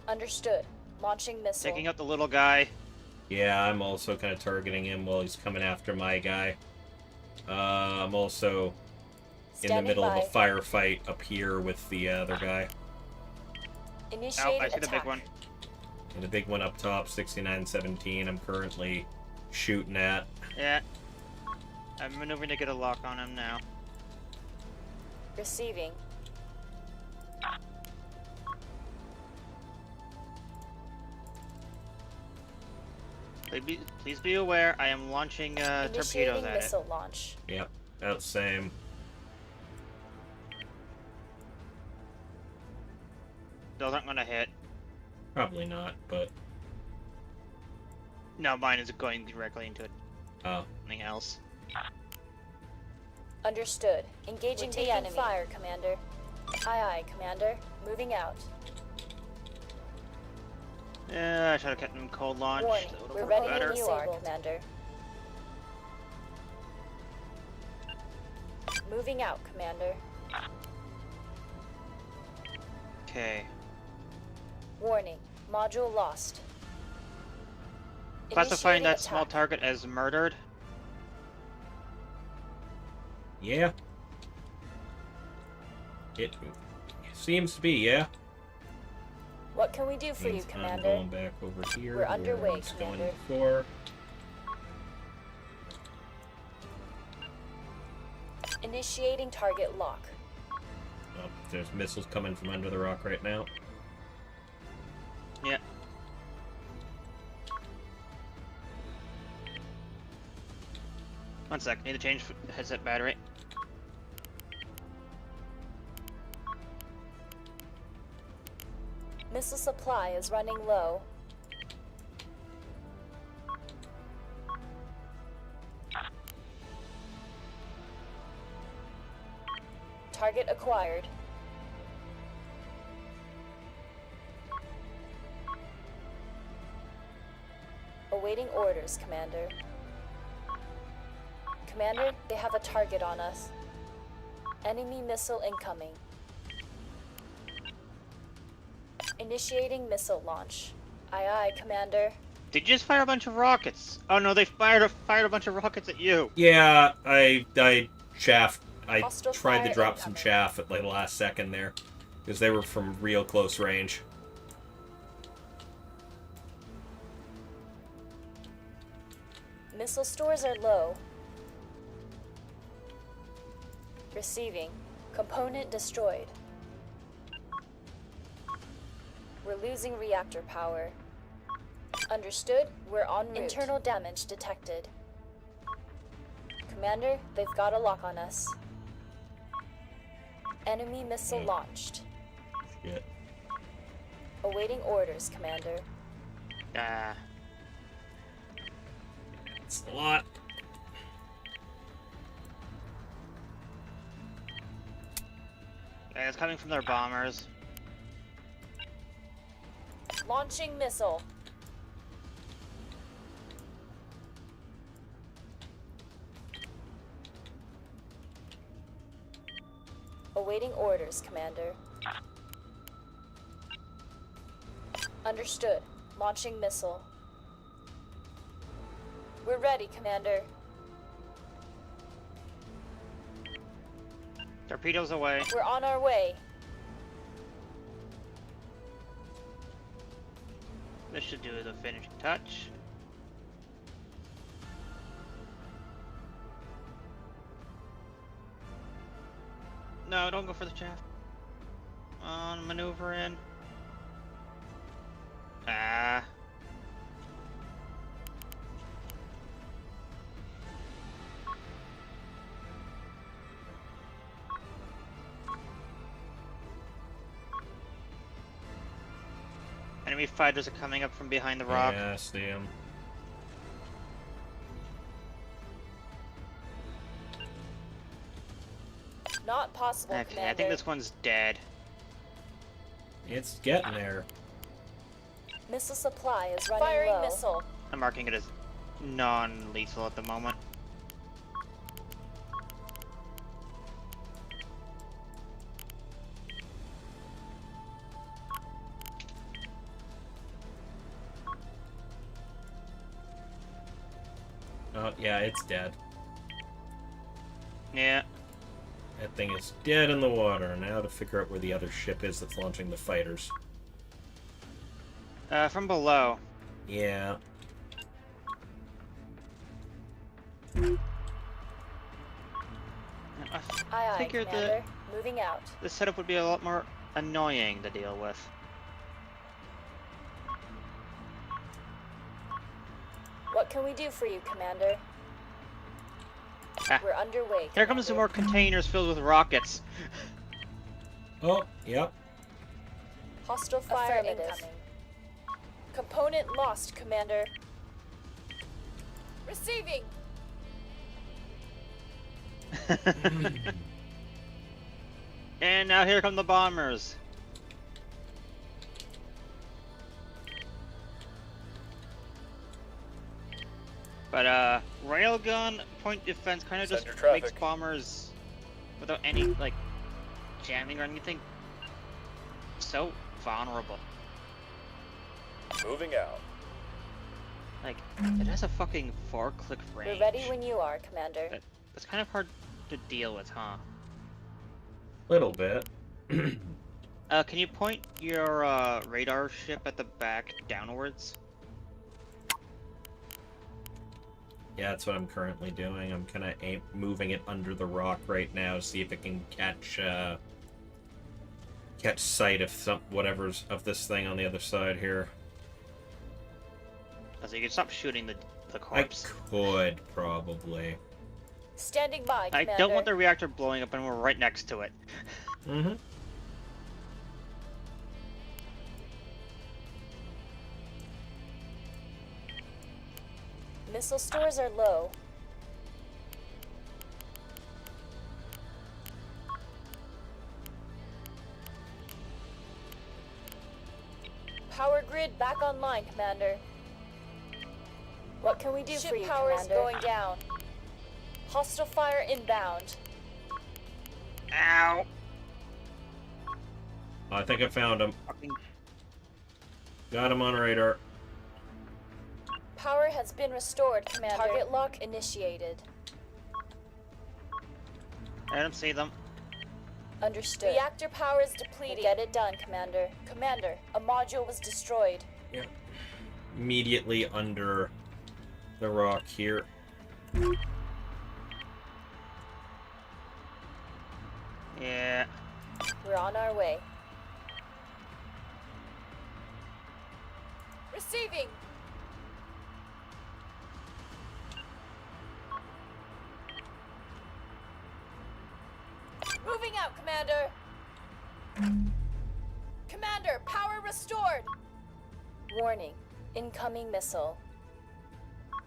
Understood. Launching missile. Taking out the little guy. Yeah, I'm also kind of targeting him while he's coming after my guy. I'm also in the Standing middle by. of a firefight up here with the other guy. Initiating I see the attack. big one. And the big one up top, 6917, I'm currently shooting at. Yeah. I'm maneuvering to get a lock on him now. Receiving. Please be aware, I am launching torpedoes Initiating at missile launch. Yep, about the same. it. Those aren't gonna hit. Probably not, but... No, mine is going directly into Oh. something else. Understood. Engaging the enemy. Fire, Commander. Aye, aye, Commander. Moving out. Yeah, I should have kept them cold launch. Warning. That would've We're worked ready better. when you are, Commander. Moving out, Commander. Okay. Warning. Module lost. Classifying that Initiating small attack. target as murdered. Yeah. It seems to be, yeah. What can we do for you, Means I'm Commander? going back over here. We're where underway, I was going Commander. before. Initiating target lock. Oh, there's missiles coming from under the rock right now. Yeah. One sec, need to change headset battery. Missile supply is running low. Target acquired. Awaiting orders, Commander. Commander, they have a target on us. Enemy missile incoming. Initiating missile launch. Aye, aye, Commander. Did you just fire a bunch of rockets? Oh no, they fired a bunch of rockets at you. Yeah, I chaffed. I Hostile tried to fire drop some incoming. chaff at like the last second there, because they were from real close range. Missile stores are low. Receiving. Component destroyed. We're losing reactor power. Understood. We're en route. Internal damage detected. Commander, they've got a lock on us. Enemy missile launched. Shit. Awaiting orders, Commander. Ah. It's a lot. Yeah, it's coming from their bombers. Launching missile. Awaiting orders, Commander. Understood. Launching missile. We're ready, Commander. Torpedoes away. We're on our way. should do the finishing touch. No, don't go for the chaff. On maneuver in. Ah. Enemy fighters are coming up from behind the rock. Yeah, see him. Not possible, Okay, Commander. I think this one's dead. It's getting there. Missile supply is running Firing low. Missile. I'm marking it as non-lethal at the moment. Oh, yeah, it's dead. Yeah. That thing is dead in the water. Now to figure out where the other ship is that's launching the fighters. From below. Yeah. I Aye, figured Commander. Moving out. the setup would be a lot more annoying to deal with. What can we do for you, Commander? Ah. We're underway. Here comes some Commander. more containers filled with rockets. Oh, yep. Hostile fire incoming. Component lost, Commander. Receiving. And now here come the bombers. But railgun point defense kind of just Send your makes traffic. bombers without any like jamming or anything so vulnerable. Moving out. Like it has a fucking 4-click range. We're ready when you are, Commander. It's kind of hard to deal with, huh? Little bit. Can you point your radar ship at the back downwards? Yeah, that's what I'm currently doing. I'm kind of moving it under the rock right now to see if it can catch sight of whatever's of this thing on the other side here. So you can stop shooting the I corpse. could probably. Standing by, I Commander. don't want the reactor blowing up and we're right next to it. Mm-hmm. Missile stores are low. Power grid back online, Commander. What can we do for you, Commander? Ship power is going down. Hostile fire inbound. Ow! I think I found him. Fucking Got him on radar. Power has been restored, Commander. Target lock initiated. I don't see them. Understood. Reactor power is depleting. Get it done, Commander. Commander, a module was destroyed. Yeah. Immediately under the rock here. Yeah. We're on our way. Receiving. Moving out, Commander. Commander, power restored. Warning, incoming missile.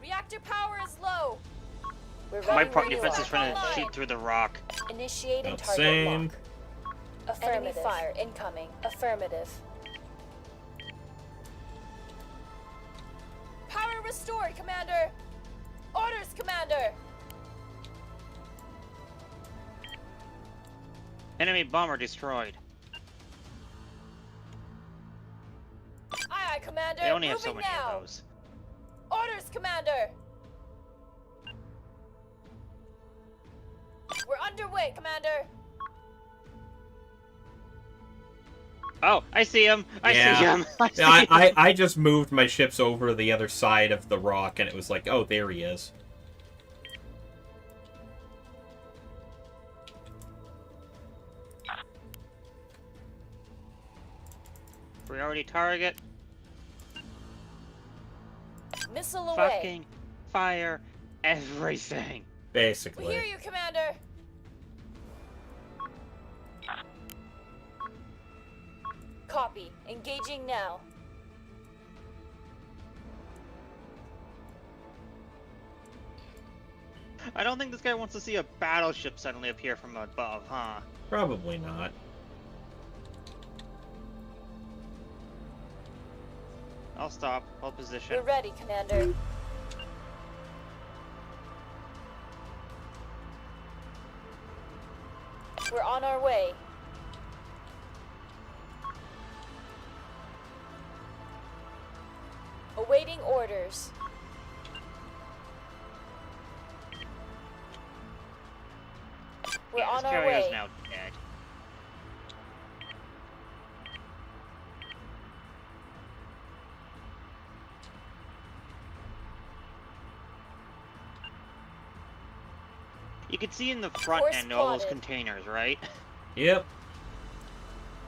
Reactor power is low. We're My ready point when you defense are. is trying to Online. shoot through the rock. Initiating About target same. lock. Affirmative. Enemy fire incoming. Affirmative. Power restored, Commander. Orders, Commander. Enemy bomber destroyed. Aye, aye, Commander. They only have Moving so many now. of those. Orders, Commander. We're underway, Commander. Oh, I see him. I see Yeah. him. I see I, him. I just moved my ships over the other side of the rock, and it was like, oh, there he is. Priority target. Missile away. Fucking fire everything. We Basically. hear you, Commander. Copy. Engaging now. I don't think this guy wants to see a battleship suddenly appear from above, huh? Probably not. I'll stop. Hold position. We're ready, Commander. We're on our way. Awaiting orders. We're Yeah, on this our carrier's way. now dead. You can see in the front Course end all those plotted. containers, right? Yep.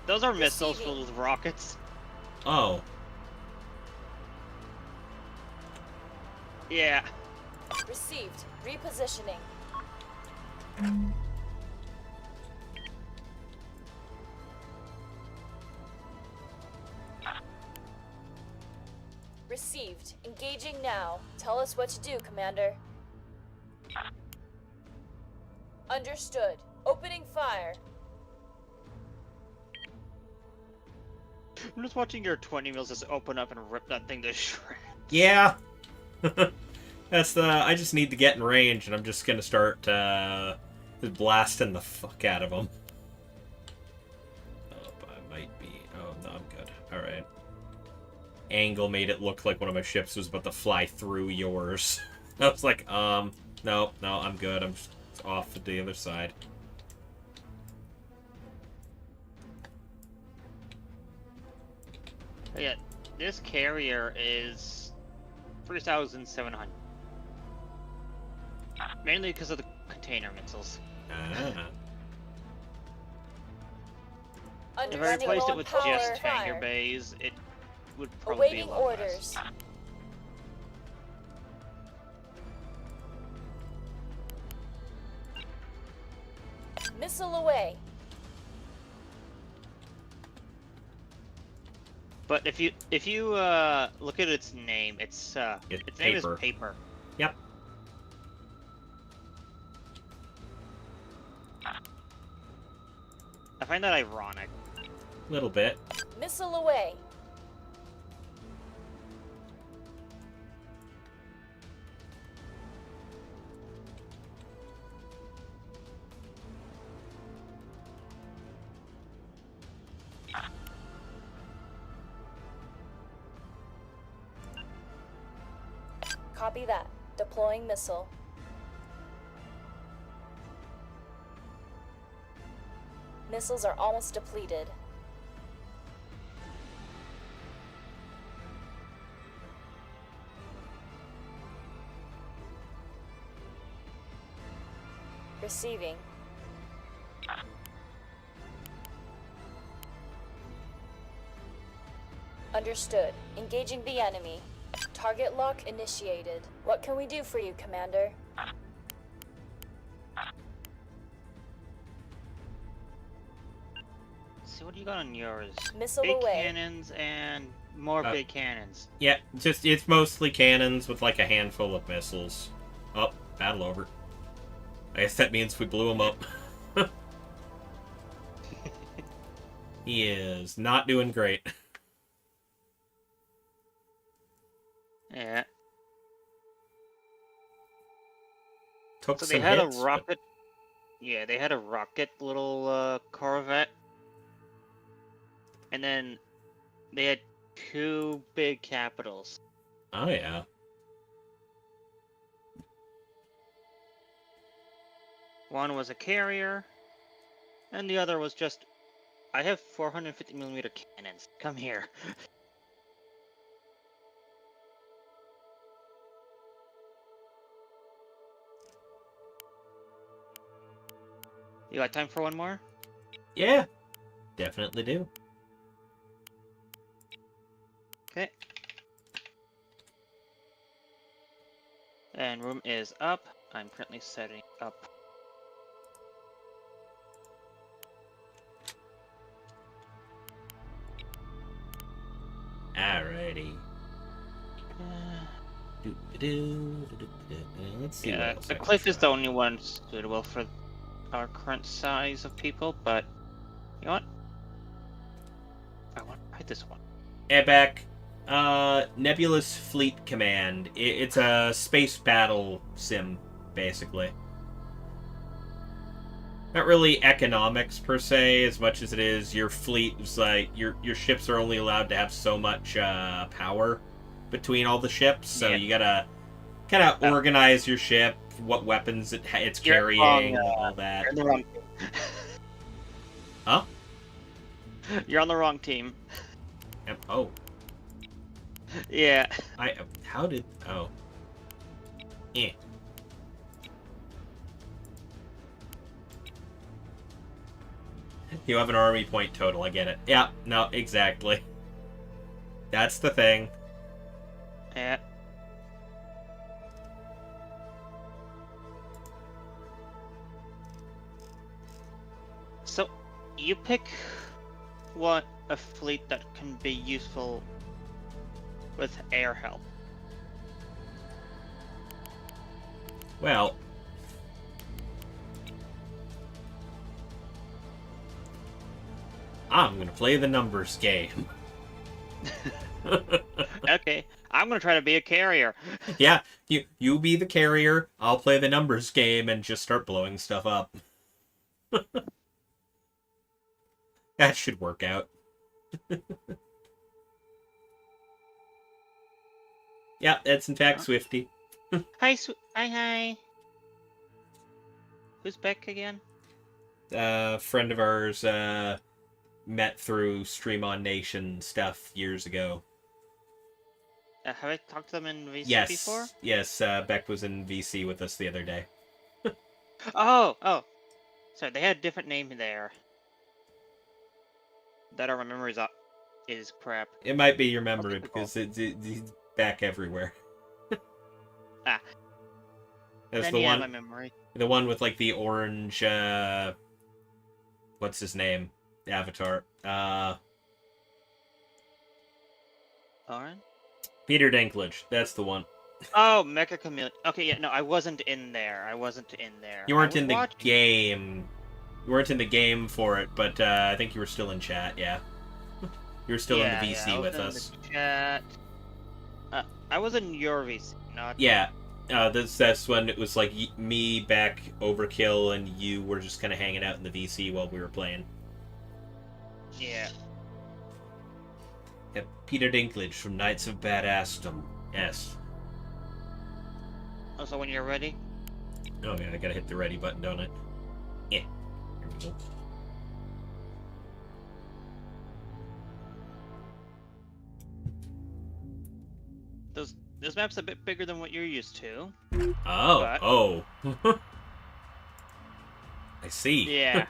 Those are missiles Receiving. filled with rockets. Oh. Yeah. Received. Repositioning. Received. Engaging now. Tell us what to do, Commander. Understood. Opening fire. I'm just watching your 20 mils just open up and rip that thing to shreds. Yeah. That's the... I just need to get in range, and I'm just gonna start, just blasting the fuck out of them. Oh, I might be... Oh, no, I'm good. Alright. Angle made it look like one of my ships was about to fly through yours. I was like, no, I'm good. I'm just off to the other side. Yeah, this carrier is 3,700. Mainly because of the container missiles. Ah. If I Understanding replaced low it with power just hangar fire. bays, it would probably be a Awaiting lot orders. less. Missile away. But if you look at its name, its It's name is paper. Paper. Yep. I find that ironic. Little bit. Missile away. Copy that. Deploying missile. Missiles are almost depleted. Receiving. Understood. Engaging the enemy. Target lock initiated. What can we do for you, Commander? So what do you got on yours? Missile Big away. cannons and more big cannons. Yeah, it's mostly cannons with like a handful of missiles. Oh, battle over. I guess that means we blew him up. He is not doing great. Yeah. Took So some they had hits, a but- rocket. Yeah, they had a rocket little corvette. And then they had two big capitals. Oh yeah. One was a carrier, and the other was just I have 450mm cannons. Come here. You got time for one more? Yeah, definitely do. Okay. And room is up. I'm currently setting up. Alrighty. Let's see what Yeah, else the I can cliff is try. the only one suitable for our current size of people, but you know what? I want to try this one. Hey, Beck. Nebulous Fleet Command. It's a space battle sim, basically. Not really economics per se, as much as it is your fleet is like your ships are only allowed to have so much power between all the ships, so Yeah. you gotta kind of organize your ship, what weapons it's You're carrying, wrong, all that. You're on the wrong team. Huh? You're on the wrong team. Oh, Yeah. how did? Oh, eh. You have an army point total. I get it. Yeah. No. Exactly. That's the thing. Yeah. So, you pick what a fleet that can be useful with air help. Well, I'm gonna play the numbers game. Okay, I'm gonna try to be a carrier. Yeah, you be the carrier. I'll play the numbers game and just start blowing stuff up. That should work out. Yeah, that's in fact Huh? Swifty. Hi, hi. Who's back again? Friend of ours met through Stream on Nation stuff years ago. Have I talked to them in VC Yes, before? yes. Beck was in VC with us the other day. Oh. Sorry, they had a different name there. That our memory is crap. It might be your memory take the call. because it's back everywhere. Ah. That's Then the he had my one. memory. The one with like the orange. What's his name? Avatar. Alright. Peter Dinklage. That's the one. Oh, Mecha Chameleon. Okay, yeah, no, I wasn't in there. You weren't I in was the watching. game. You weren't in the game for it, but I think you were still in chat. Yeah, you were still in the VC I was with in us. the chat. I was in your VC, not. Yeah, that's when it was like me, Beck, Overkill, and you were just kind of hanging out in the VC while we were playing. Yeah. Yeah, Peter Dinklage from Knights of Badassdom. Yes. Also, when you're ready. Oh yeah, I gotta hit the ready button, don't I? Yeah. Here we go. This map's a bit bigger than what you're used to. Oh, But- oh. I see. Yeah.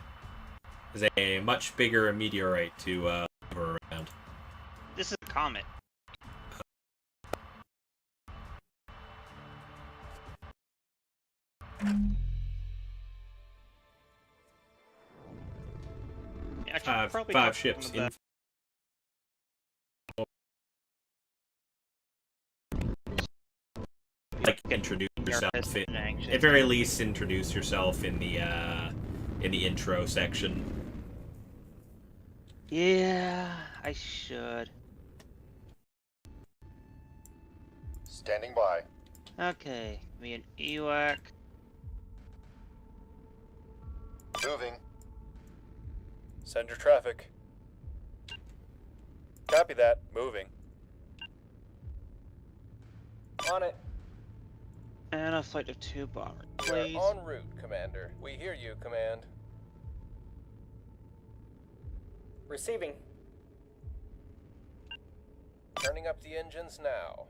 There's a much bigger meteorite to hover around. This is a comet. Yeah, I should probably Five talk to ships. some of Like introduce yourself. nervous and anxious. At very least, introduce yourself in the intro section. Yeah, I should. Standing by. Okay, me and Ewok. Moving. Send your traffic. Copy that. Moving. On it. And a flight of 2 bombers, We are please. en route, Commander. We hear you, Command. Receiving. Turning up the engines now.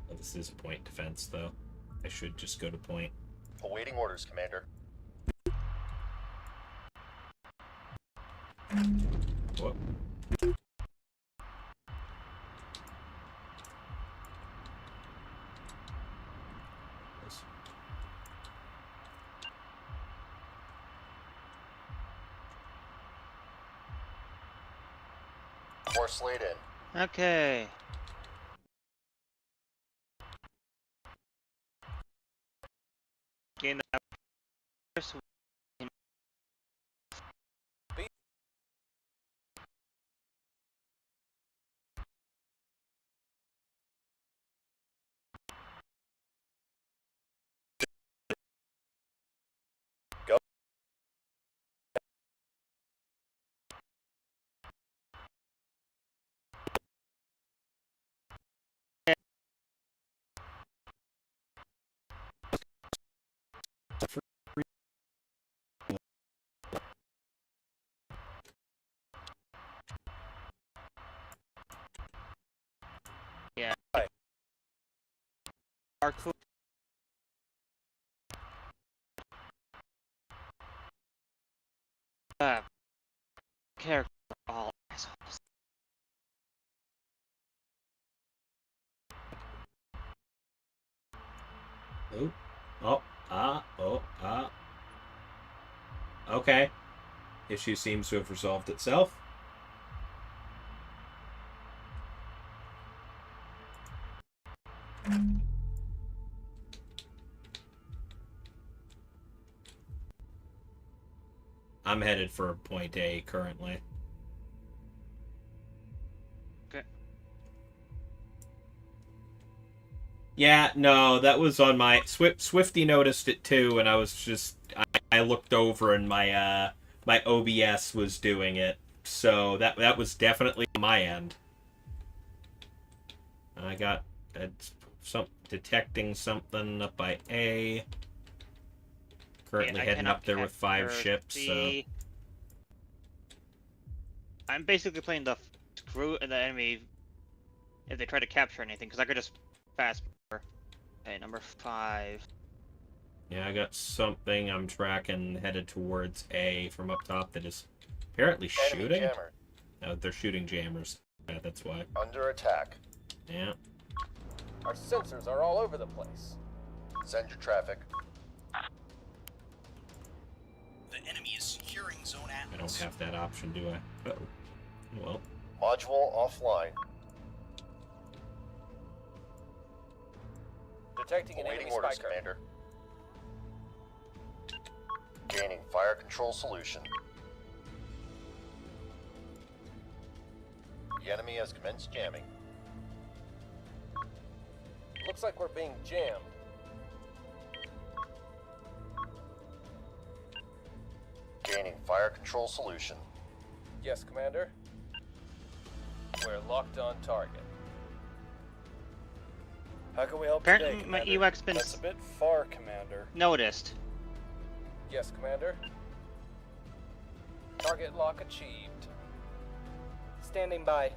Well, this is point defense, though. I should just go to point. Awaiting orders, Commander. Whoop. Course laid in. Okay. Gain that first. Yeah. Our cool. Character all assholes. Oh. Oh. Oh. Okay. Issue seems to have resolved itself. I'm headed for point A currently. Okay. Yeah, no, that was on my Swifty noticed it too, and I was just I looked over and my my OBS was doing it, so that was definitely on my end. I got some detecting something up by A. Currently I heading cannot up there with 5 capture ships. So the- I'm basically playing the screw the enemy if they try to capture anything, because I could just fast forward. Okay, number 5. yeah, I got something I'm tracking headed towards A from up top that is apparently Enemy shooting. jammer. No, they're shooting jammers. Yeah, that's why. Under attack. Yeah. Our sensors are all over the place. Send your traffic. The enemy is securing Zone Atlas. I don't have that option, do I? Uh-oh. Well, Module offline. Detecting an Awaiting enemy orders, spiker. Commander. Gaining fire control solution. The enemy has commenced jamming. Looks like we're being jammed. Gaining fire control solution. Yes, Commander. We're locked on target. How can we help Apparently today, my Commander? EWAC's been That's a bit far, Commander. noticed. Yes, Commander. Target lock achieved. Standing by.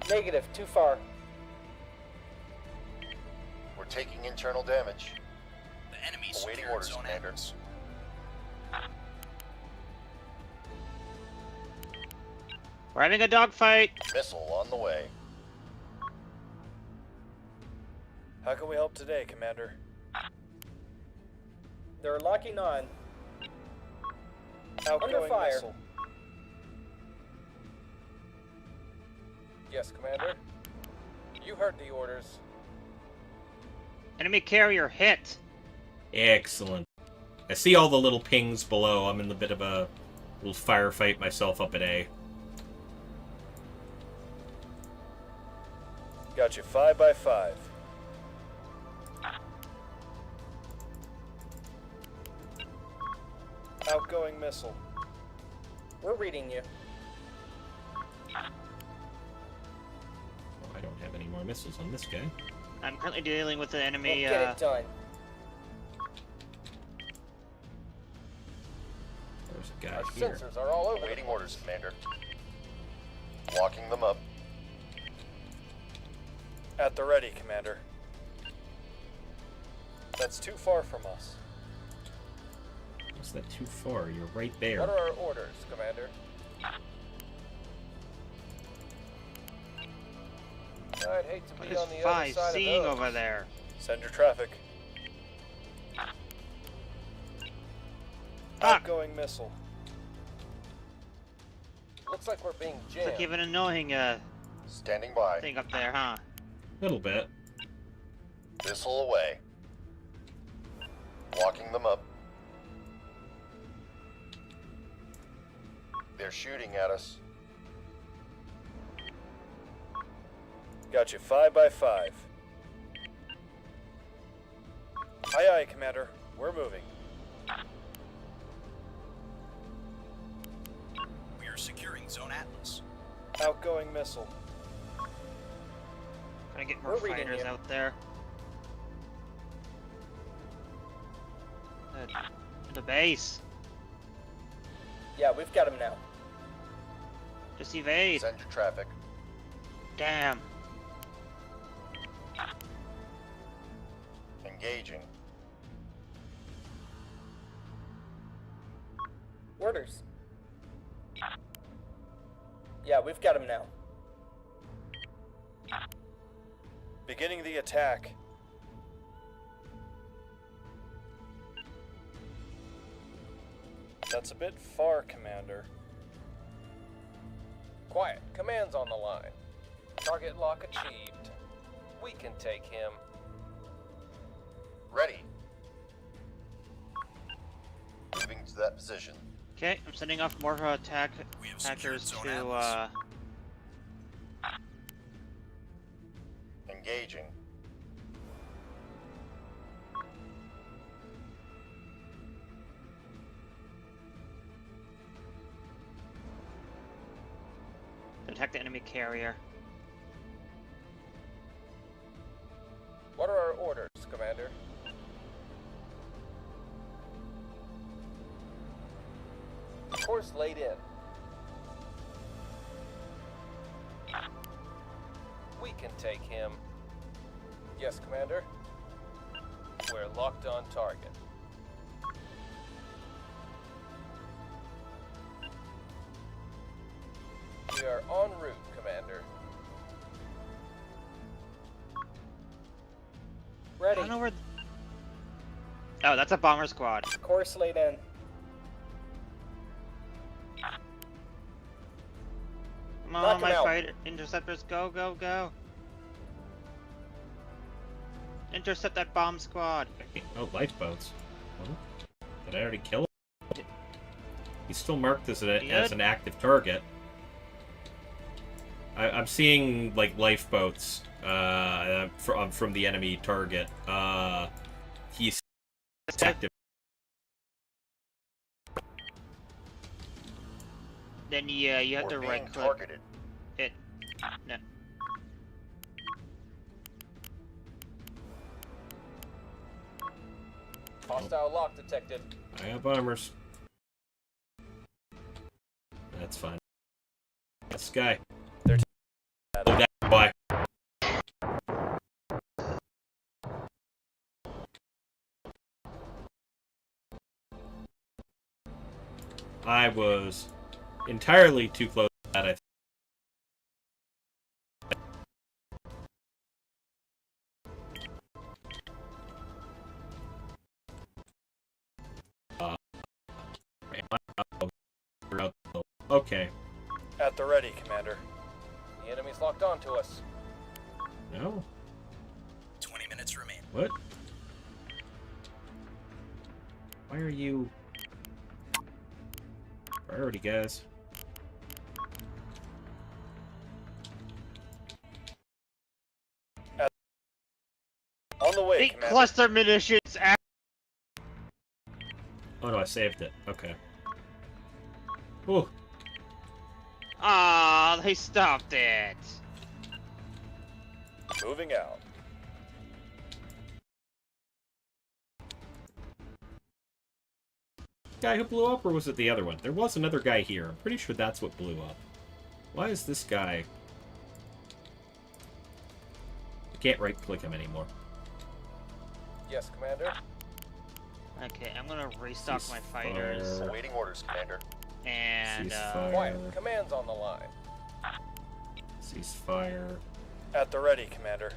Negative, too far. We're taking internal damage. The enemy Awaiting secured orders, Zone Commander. Atlas. We're having a dogfight. Missile on the way. How can we help today, Commander? They're locking on. Outgoing fire. missile. Yes, Commander. You heard the orders. Enemy carrier hit. excellent. I see all the little pings below. I'm in a bit of a little firefight myself up at A. Got you 5 by 5. Outgoing missile. We're reading you. Oh, I don't have any more missiles on this guy. I'm currently dealing with the enemy. We'll get it done. There's a guy Our here. sensors are all over. Waiting orders, Commander. Locking them up. At the ready, Commander. That's too far from us. Is that too far? You're right there. What are our orders, Commander? I'd hate to What be is on the other Five side seeing of those. over there? Send your traffic. Fuck! Outgoing missile. Looks like we're being It's jammed. like even annoying Standing by. thing up there, huh? A little bit. Missile away. Locking them up. They're shooting at us. Got you 5 by 5. Aye, aye, Commander. We're moving. We are securing Zone Atlas. Outgoing missile. Gotta get more We're reading fighters you. out there. The base. Yeah, we've got him now. Just evade. Send your traffic. Damn. Engaging. Orders. Yeah, we've got him now. Beginning the attack. That's a bit far, Commander. Quiet. Command's on the line. Target lock achieved. We can take him. Ready. Moving to that position. Okay, I'm sending off more We have secured attackers Zone to Atlas. Engaging. attack the enemy carrier. What are our orders, Commander? Course laid in. We can take him. Yes, Commander. We're locked on target. We are en route, Commander. I Ready. don't know where. Oh, that's a bomber squad. Course laid in. Come Knock on, 'em my out. fighter interceptors, go, go, go! Intercept that bomb squad. Oh, lifeboats. Oh, did I already kill him? He's still marked as an active target. I'm seeing like lifeboats from the enemy target. He's active. Then you have We're to being right click targeted. it. No. Hostile lock detected. I have bombers. That's fine. This guy. They're Oh, that's why. I was entirely too close to that, I think. Okay. At the ready, Commander. The enemy's locked onto us. No? 20 minutes remain. What? Why are you... Priority, guys. On the way, Big Commander. cluster munitions. Oh no, I saved it. Okay. Ooh. Ah, they stopped it. Moving out. guy who blew up, or was it the other one? There was another guy here. I'm pretty sure that's what blew up. Why is this guy... I can't right-click him anymore. Yes, Commander. Okay, I'm gonna restock my fighters. Awaiting orders, Commander. And, Quiet. Commands on the line. Ceasefire. At the ready, Commander.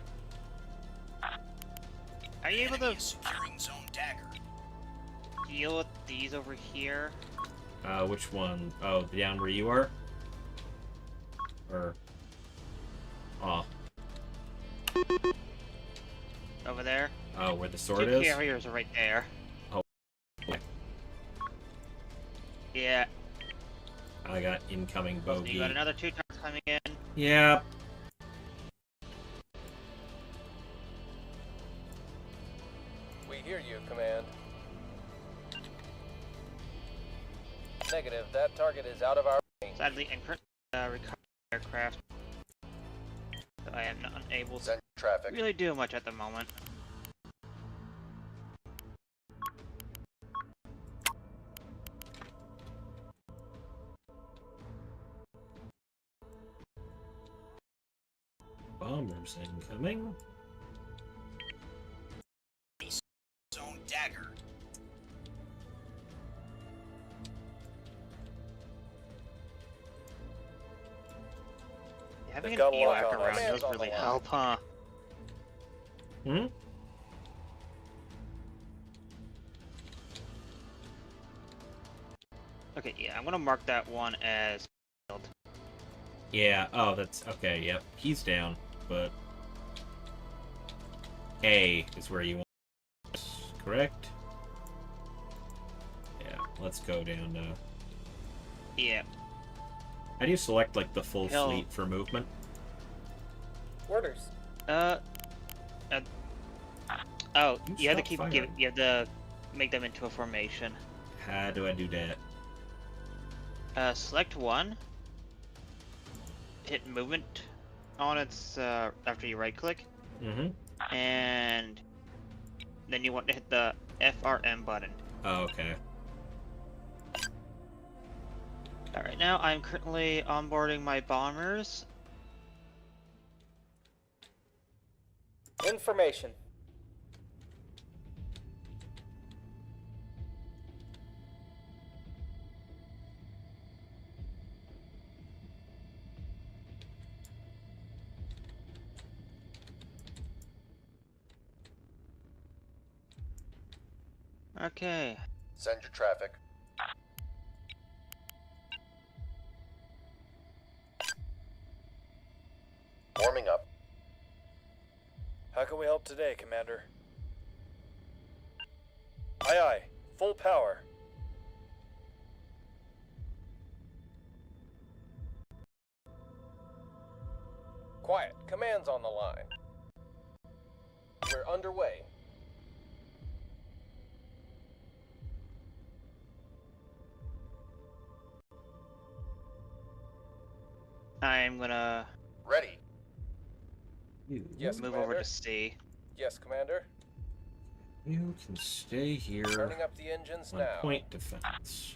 are you able Enemy to is securing Zone Dagger. deal with these over here? Which one? Oh, down where you are? Or... Oh. Over there? Oh, where the sword Two is? carriers are right there. Oh, okay. Yeah. I got incoming bogey. You got another 2 turrets coming in. Yeah. We hear you, Command. Negative. That target is out of our range. Sadly, I'm currently recovering aircraft. So I am not unable to Send traffic. really do much at the moment. Bombers incoming. Zone Dagger. Having They've an got a lock EOAC on us. around Commands does on the really line. help, huh? Hmm? Okay, yeah, I'm gonna mark that one as failed. Yeah, oh, that's... Okay, yep. He's down, but... A is where you want... Correct? Yeah, let's go down to... Yeah. How do you select, like, the full Hell. fleet for movement? Orders. Oh, You you have to stop keep firing. you have to make them into a formation. How do I do that? Select one. Hit movement on its after you right click, Mm-hmm. and then you want to hit the FRM button. Oh, okay. Alright, now I'm currently onboarding my bombers. Information. Okay. Send your traffic. Warming up. How can we help today, Commander? Aye aye. Full power. Quiet. Commands on the line. We're underway. I'm gonna Ready. Yes, move Commander. over to C. Yes, Commander. You can stay here Turning up the engines on now. point defense.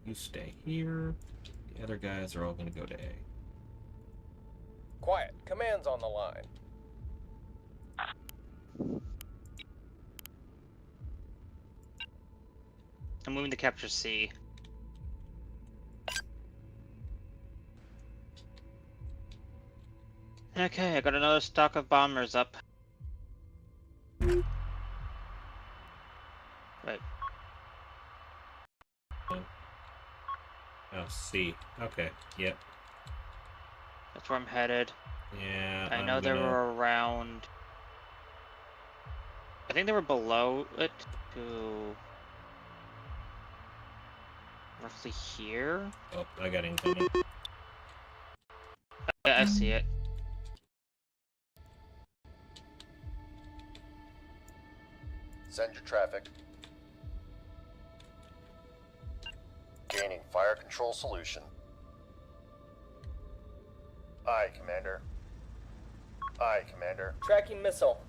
You stay here. The other guys are all going to go to A. Quiet. Commands on the line. I'm moving to capture C. Okay, I got another stock of bombers up. Right. Oh, C. Okay. Yep. That's where I'm headed. Yeah. I I'm know they gonna- were around. I think they were below it to roughly here. Oh, I got incoming. Yeah, I see it. Send your traffic. Gaining fire control solution. Aye, Commander. Aye, Commander. Tracking missile.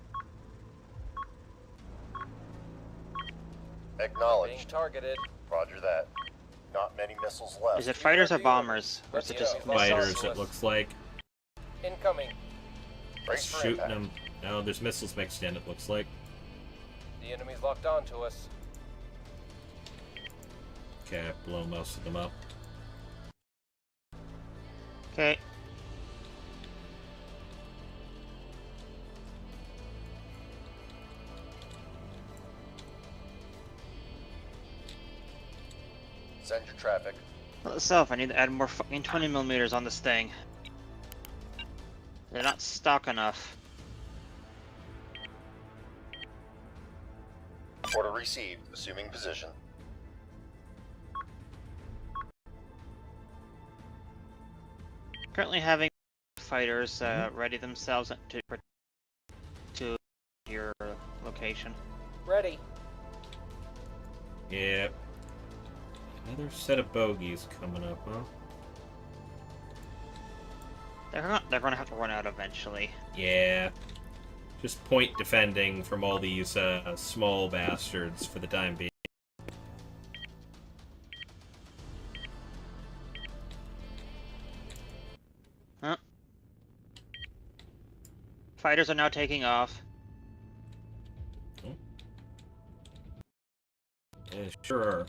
Being Acknowledged. targeted. Roger that. Not many missiles left. Is it fighters or bombers? Or is it just Let's missiles? Fighters, it looks like. Incoming. Brace for Shooting impact. them. No, there's missiles mixed in, it looks like. The enemy's locked on to us. Okay, blow most of them up. Okay. Send your traffic. Well, itself, I need to add more fucking 20mm on this thing. They're not stock enough. Order received. Assuming position. Currently having fighters ready themselves to your location. Ready. Yep. Another set of bogeys coming up, huh? They're gonna have to run out eventually. Yeah. Just point defending from all these small bastards for the time being. Huh? Fighters are now taking off. Yeah, sure.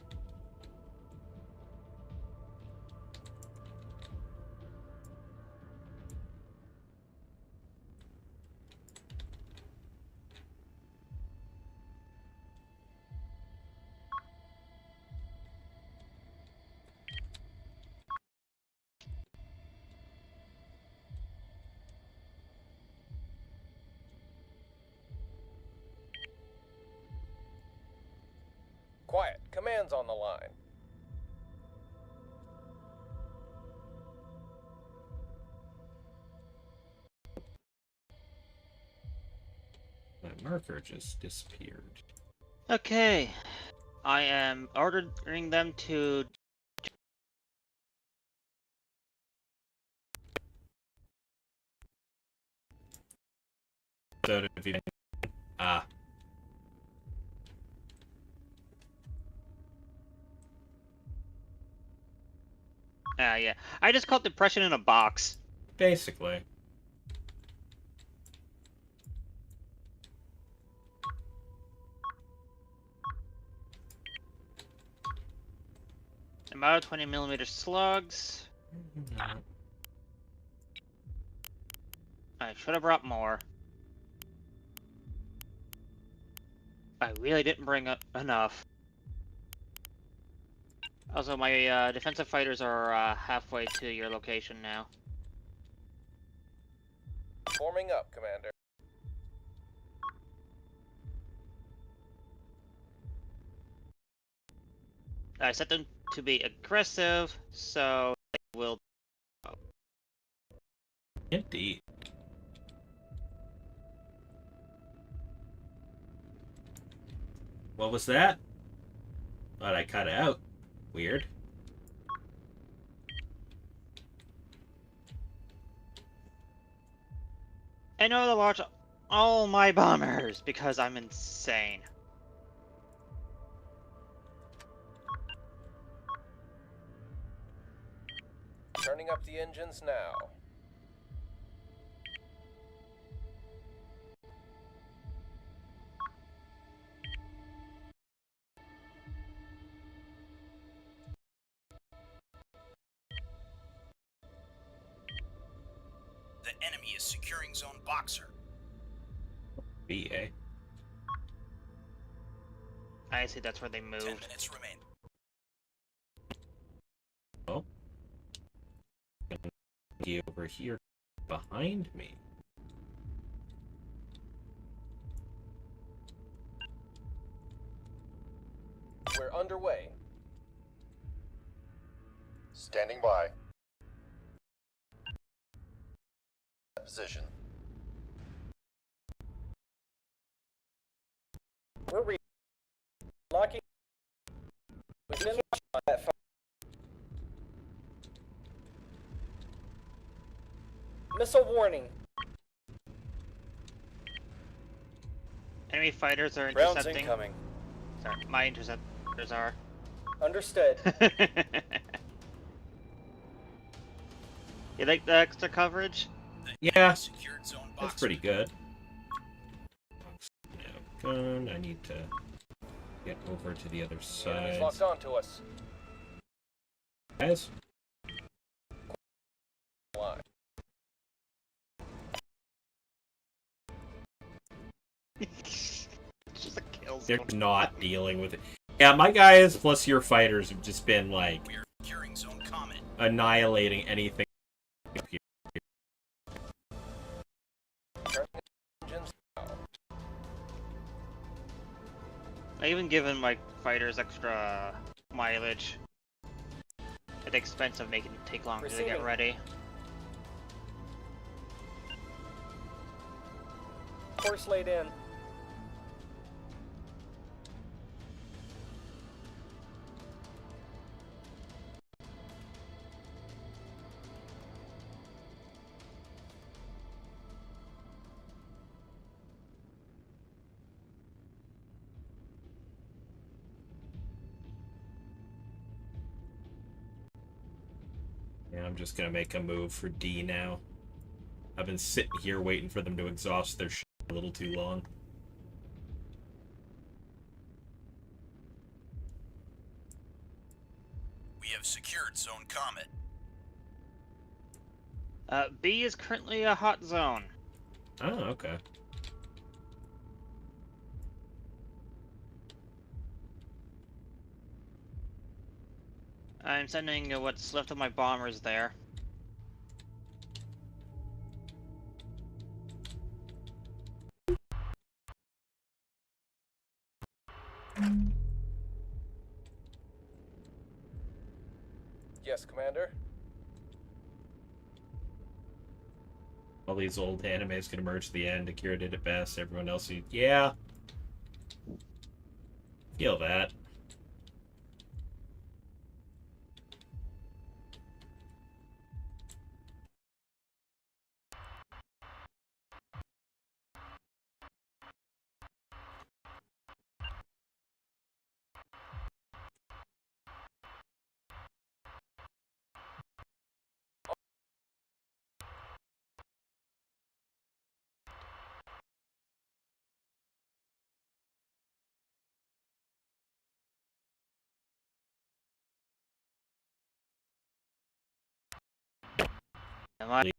Quiet. Command's on the line. My marker just disappeared. Okay. I am ordering them to So if you ah. yeah. I just called depression in a box. Basically. About 20mm slugs. I should have brought more. I really didn't bring up enough. Also, my defensive fighters are halfway to your location now. Forming up, Commander. I set them to be aggressive, so they will. Indeed. What was that? Thought I cut out. Weird. I know to watch all my bombers because I'm insane. Turning up the engines now. The enemy is securing Zone Boxer. BA. I see that's where they moved. 10 minutes remain. Oh. He over here behind me. We're underway. Standing by. Position. We're locking. Within that Missile warning. Enemy fighters are Rounds intercepting. incoming. Sorry, my interceptors are. Understood. You like the extra coverage? Yeah, Secured zone that's boxer. pretty good. Gun. I need to get over to the other The enemy's side. locked onto us. Guys, Line. It's just a kill they're zone. not dealing with it. Yeah, my guys plus your fighters have just been like We are securing zone comet. annihilating anything up here. Engines now. I even given my fighters extra mileage at the expense of making it take longer to Receiving. get ready. Course laid in. Yeah, I'm just gonna make a move for D now. I've been sitting here waiting for them to exhaust their shit a little too long. We have secured zone comet. B is currently a hot zone. Oh, okay. I'm sending what's left of my bombers there. Yes, Commander. All these old animes can emerge at the end. Akira did it best. Everyone else, yeah. Feel that. Am I-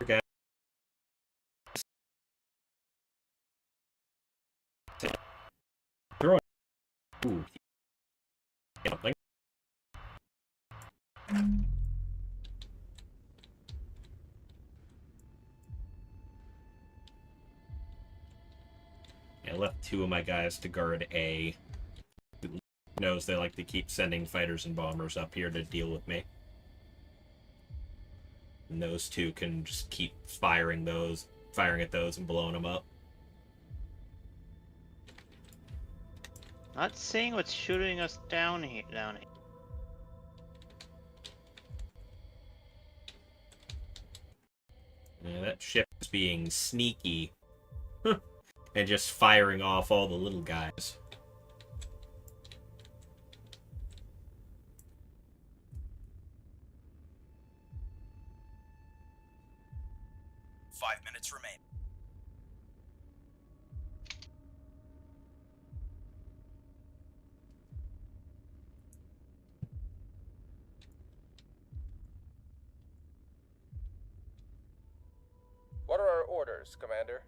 Okay. Throw it. Ooh. Something. I left 2 of my guys to guard A. Who knows they like to keep sending fighters and bombers up here to deal with me. And those 2 can just keep firing at those and blowing them up. Not seeing what's shooting us down here. Yeah, that ship is being sneaky. And just firing off all the little guys. Five minutes remain. What are our orders, Commander?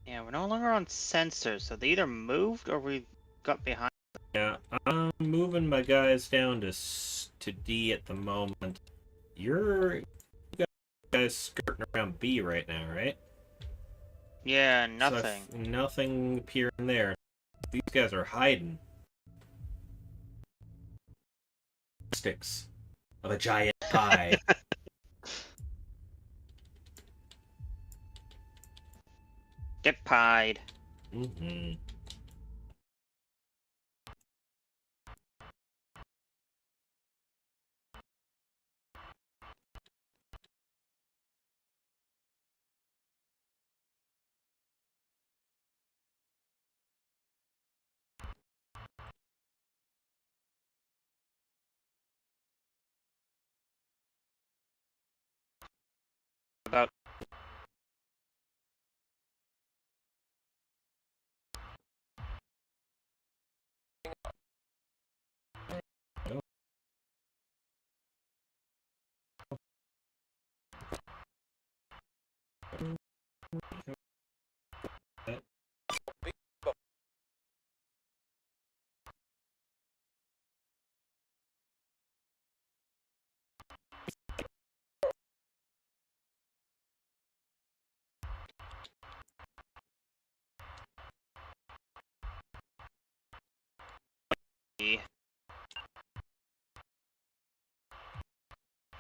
Yeah, we're no longer on sensors, so they either moved or we got behind. Yeah, I'm moving my guys down to D at the moment. You guys skirting around B right now, right? Yeah, So nothing. nothing appearing there. These guys are hiding. Sticks of a giant pie. Get pied. Mm-hmm. About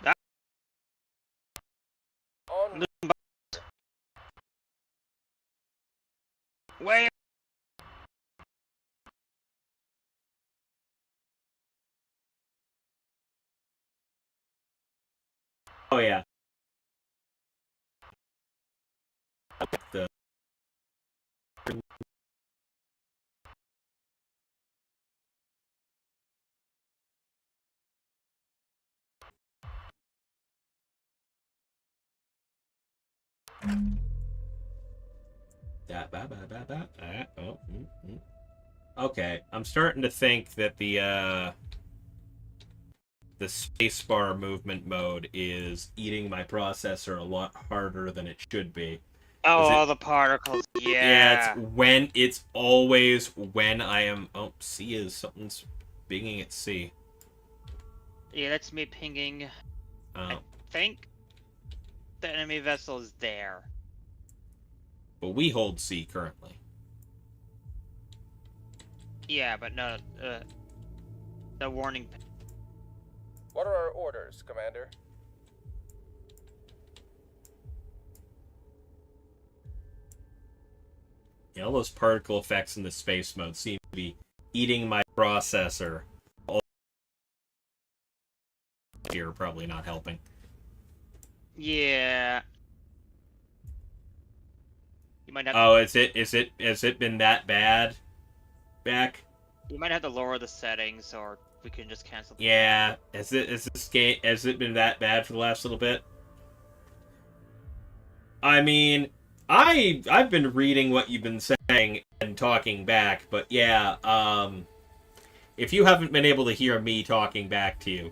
that On way. Oh yeah. The Okay, I'm starting to think that the spacebar movement mode is eating my processor a lot harder than it should be. Oh, Is it- all the particles. Yeah, Yeah. it's always when I am. Oh, C is something's pinging at C. Yeah, that's me pinging. Oh, I think the enemy vessel is there. but we hold C currently. Yeah, but no, the warning. what are our orders, Commander? Yeah, all those particle effects in the space mode seem to be eating my processor. All here probably not helping. Yeah. You might have. Oh, has it been that bad? Back? You might have to lower the settings, or we can just cancel. Yeah. Has it been that bad for the last little bit? I mean, I've been reading what you've been saying and talking back, but yeah, if you haven't been able to hear me talking back to you.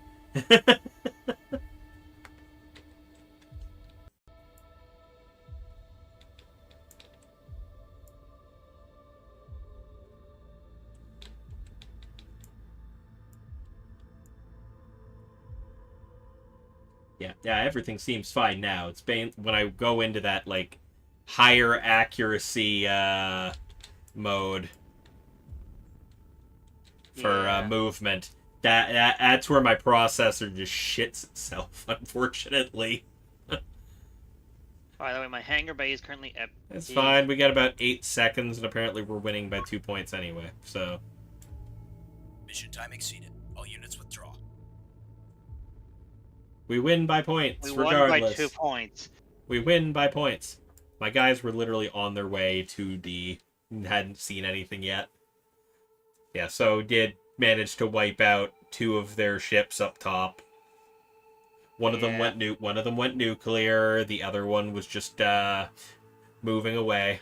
Yeah, everything seems fine now. It's been when I go into that like higher accuracy mode for Yeah. movement. That's where my processor just shits itself, unfortunately. By the way, my hangar bay is currently empty. It's fine. We got about 8 seconds, and apparently we're winning by 2 points anyway. So Mission time exceeded. All units withdraw. we win by points, We won regardless. by 2 points. We win by points. My guys were literally on their way to D, hadn't seen anything yet. Yeah, so did manage to wipe out 2 of their ships up top. One of them went nuclear. The other one was just moving away,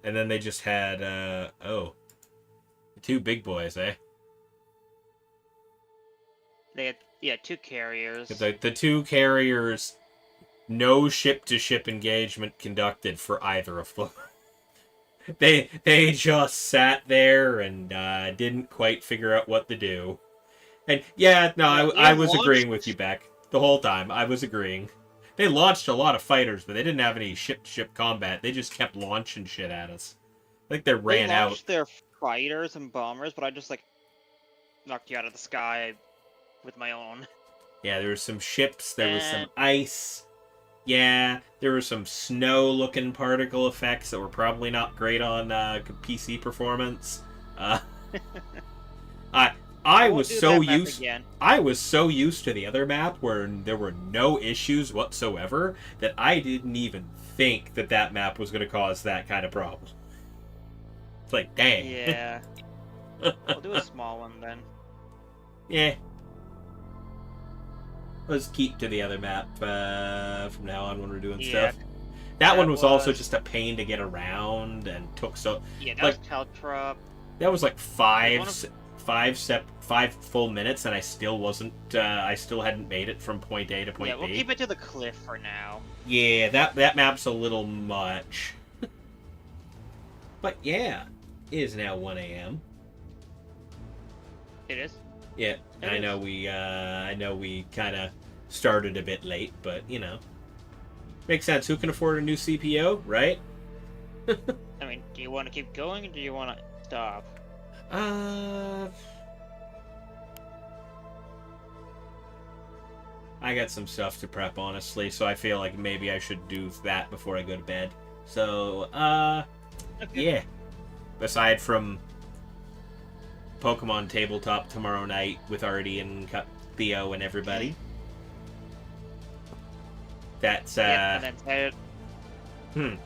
and then they just had 2 big boys, eh? They had 2 carriers. The 2 carriers, no ship-to-ship engagement conducted for either of them. they just sat there and didn't quite figure out what to do. And yeah, no, I was agreeing with you, Beck, the whole time. I was agreeing. They launched a lot of fighters, but they didn't have any ship-to-ship combat. They just kept launching shit at us. I think they ran They out. launched their fighters and bombers, but I just like knocked you out of the sky with my own. Yeah, there were some ships. There was some ice. Yeah, there were some snow-looking particle effects that were probably not great on PC performance. I was so used to the other map where there were no issues whatsoever that I didn't even think that map was going to cause that kind of problem. It's like, dang. Yeah. I'll do a small one then. Yeah. Let's keep to the other map from now on when we're doing stuff. That one was also just a pain to get around and took so. Yeah, that was Caltrop. That was like five full minutes, and I still wasn't. I still hadn't made it from point A to point B. Yeah, we'll keep it to the cliff for now. Yeah, that map's a little much. But yeah, it is now 1 a.m. It is. Yeah, I know we kind of started a bit late, but you know, makes sense. Who can afford a new CPO, right? I mean, do you want to keep going, or do you want to stop? I got some stuff to prep, honestly, so I feel like maybe I should do that before I go to bed. So, Okay. yeah. Aside from Pokemon Tabletop tomorrow night with Artie and Theo and everybody. That's, Yeah, and then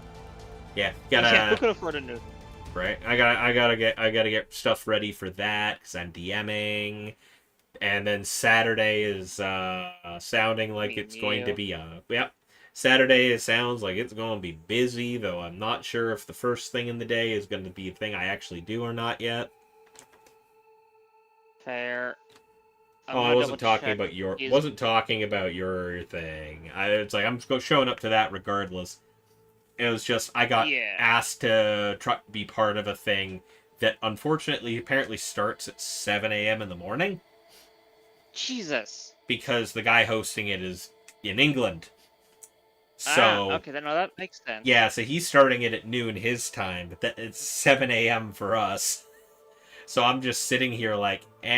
yeah, yeah, who could afford a new? Right, I gotta get stuff ready for that because I'm DMing, and then Saturday is sounding like it's going to be Saturday sounds like it's going to be busy, though I'm not sure if the first thing in the day is going to be a thing I actually do or not yet. Fair. I wasn't talking about your thing. It's like I'm showing up to that regardless. It was just I got asked to be part of a thing that unfortunately apparently starts at 7 a.m. in the morning. Jesus. Because the guy hosting it is in England. So okay, then that makes sense. Yeah, so he's starting it at noon his time, but it's 7 a.m. for us. So I'm just sitting here like, maybe.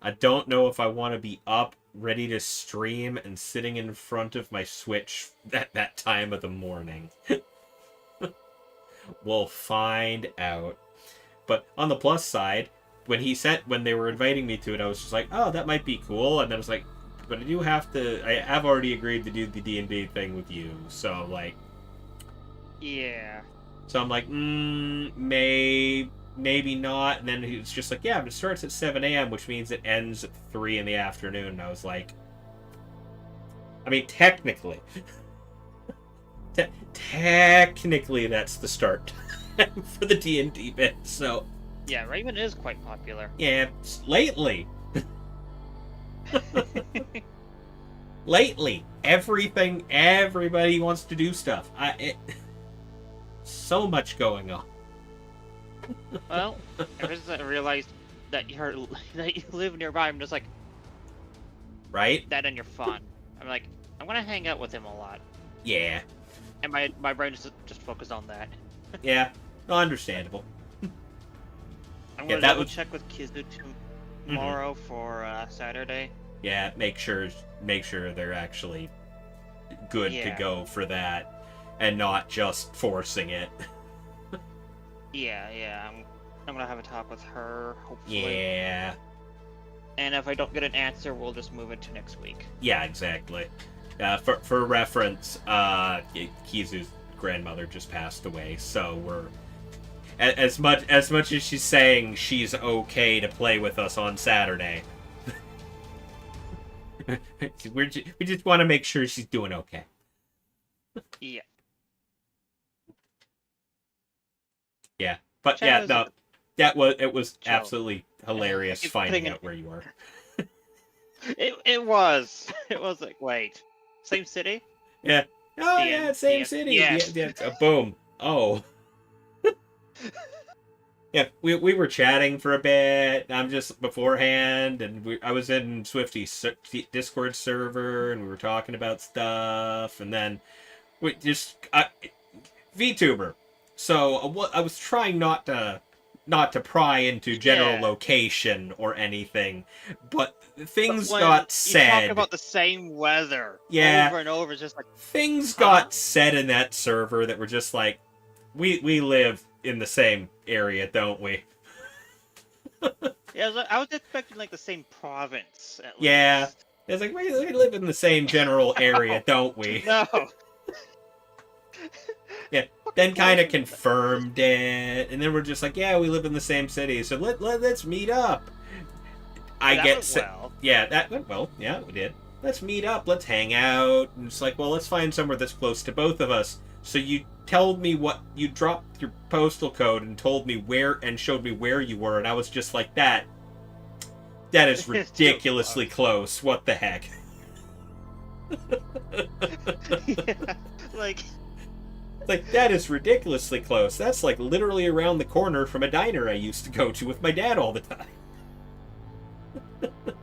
I don't know if I want to be up, ready to stream, and sitting in front of my Switch at that time of the morning. We'll find out. But on the plus side, when they were inviting me to it, I was just like, oh, that might be cool. And then I was like, but I have already agreed to do the D&D thing with you. So, like... Yeah. So I'm like, maybe not. And then he was just like, yeah, but it starts at 7 a.m., which means it ends at 3 in the afternoon. And I was like, I mean, technically. Technically, that's the start for the D&D bit, so... Yeah, Raven is quite popular. Yeah, lately. Lately. Everybody wants to do stuff. So much going on. Well, ever since I realized that you live nearby, I'm just like... Right? That and you're fun. I'm like, I'm gonna hang out with him a lot. Yeah. And my brain just focused on that. Yeah, understandable. I'm gonna double check with Kizu tomorrow for Saturday. Yeah, make sure they're actually good to go for that, and not just forcing it. Yeah. I'm gonna have a talk with her, hopefully. Yeah. And if I don't get an answer, we'll just move it to next week. Yeah, exactly. For reference, Kizu's grandmother just passed away, so we're as much as she's saying she's okay to play with us on Saturday. we just want to make sure she's doing okay. Yeah. Yeah, but yeah, no, it was absolutely hilarious finding out where you were. It was. It was like, wait, same city? Yeah. Oh, The yeah, end, same the end. city. Yes. Boom. Oh. Yeah, we were chatting for a bit. I'm just beforehand, and I was in Swifty's Discord server, and we were talking about stuff, and then we just VTuber. So I was trying not to pry into general Yeah. location or anything, but things When got you said. talk about the same weather Yeah. over and over, it's just like, Things Huh? got said in that server that were just like, we live in the same area, don't we? yeah, I was expecting like the same province at Yeah. least. It's like, we live in the same general area, don't we? No. Yeah. Then kind of confirmed it, and then we're just like, yeah, we live in the same city, so let's meet up. That went well. Yeah, that went well. Yeah, we did. Let's meet up. Let's hang out. And it's like, well, let's find somewhere that's close to both of us. So you told me you dropped your postal code and told me where and showed me where you were, and I was just like, that is ridiculously close. What the heck? Yeah, like that is ridiculously close. That's like literally around the corner from a diner I used to go to with my dad all the time.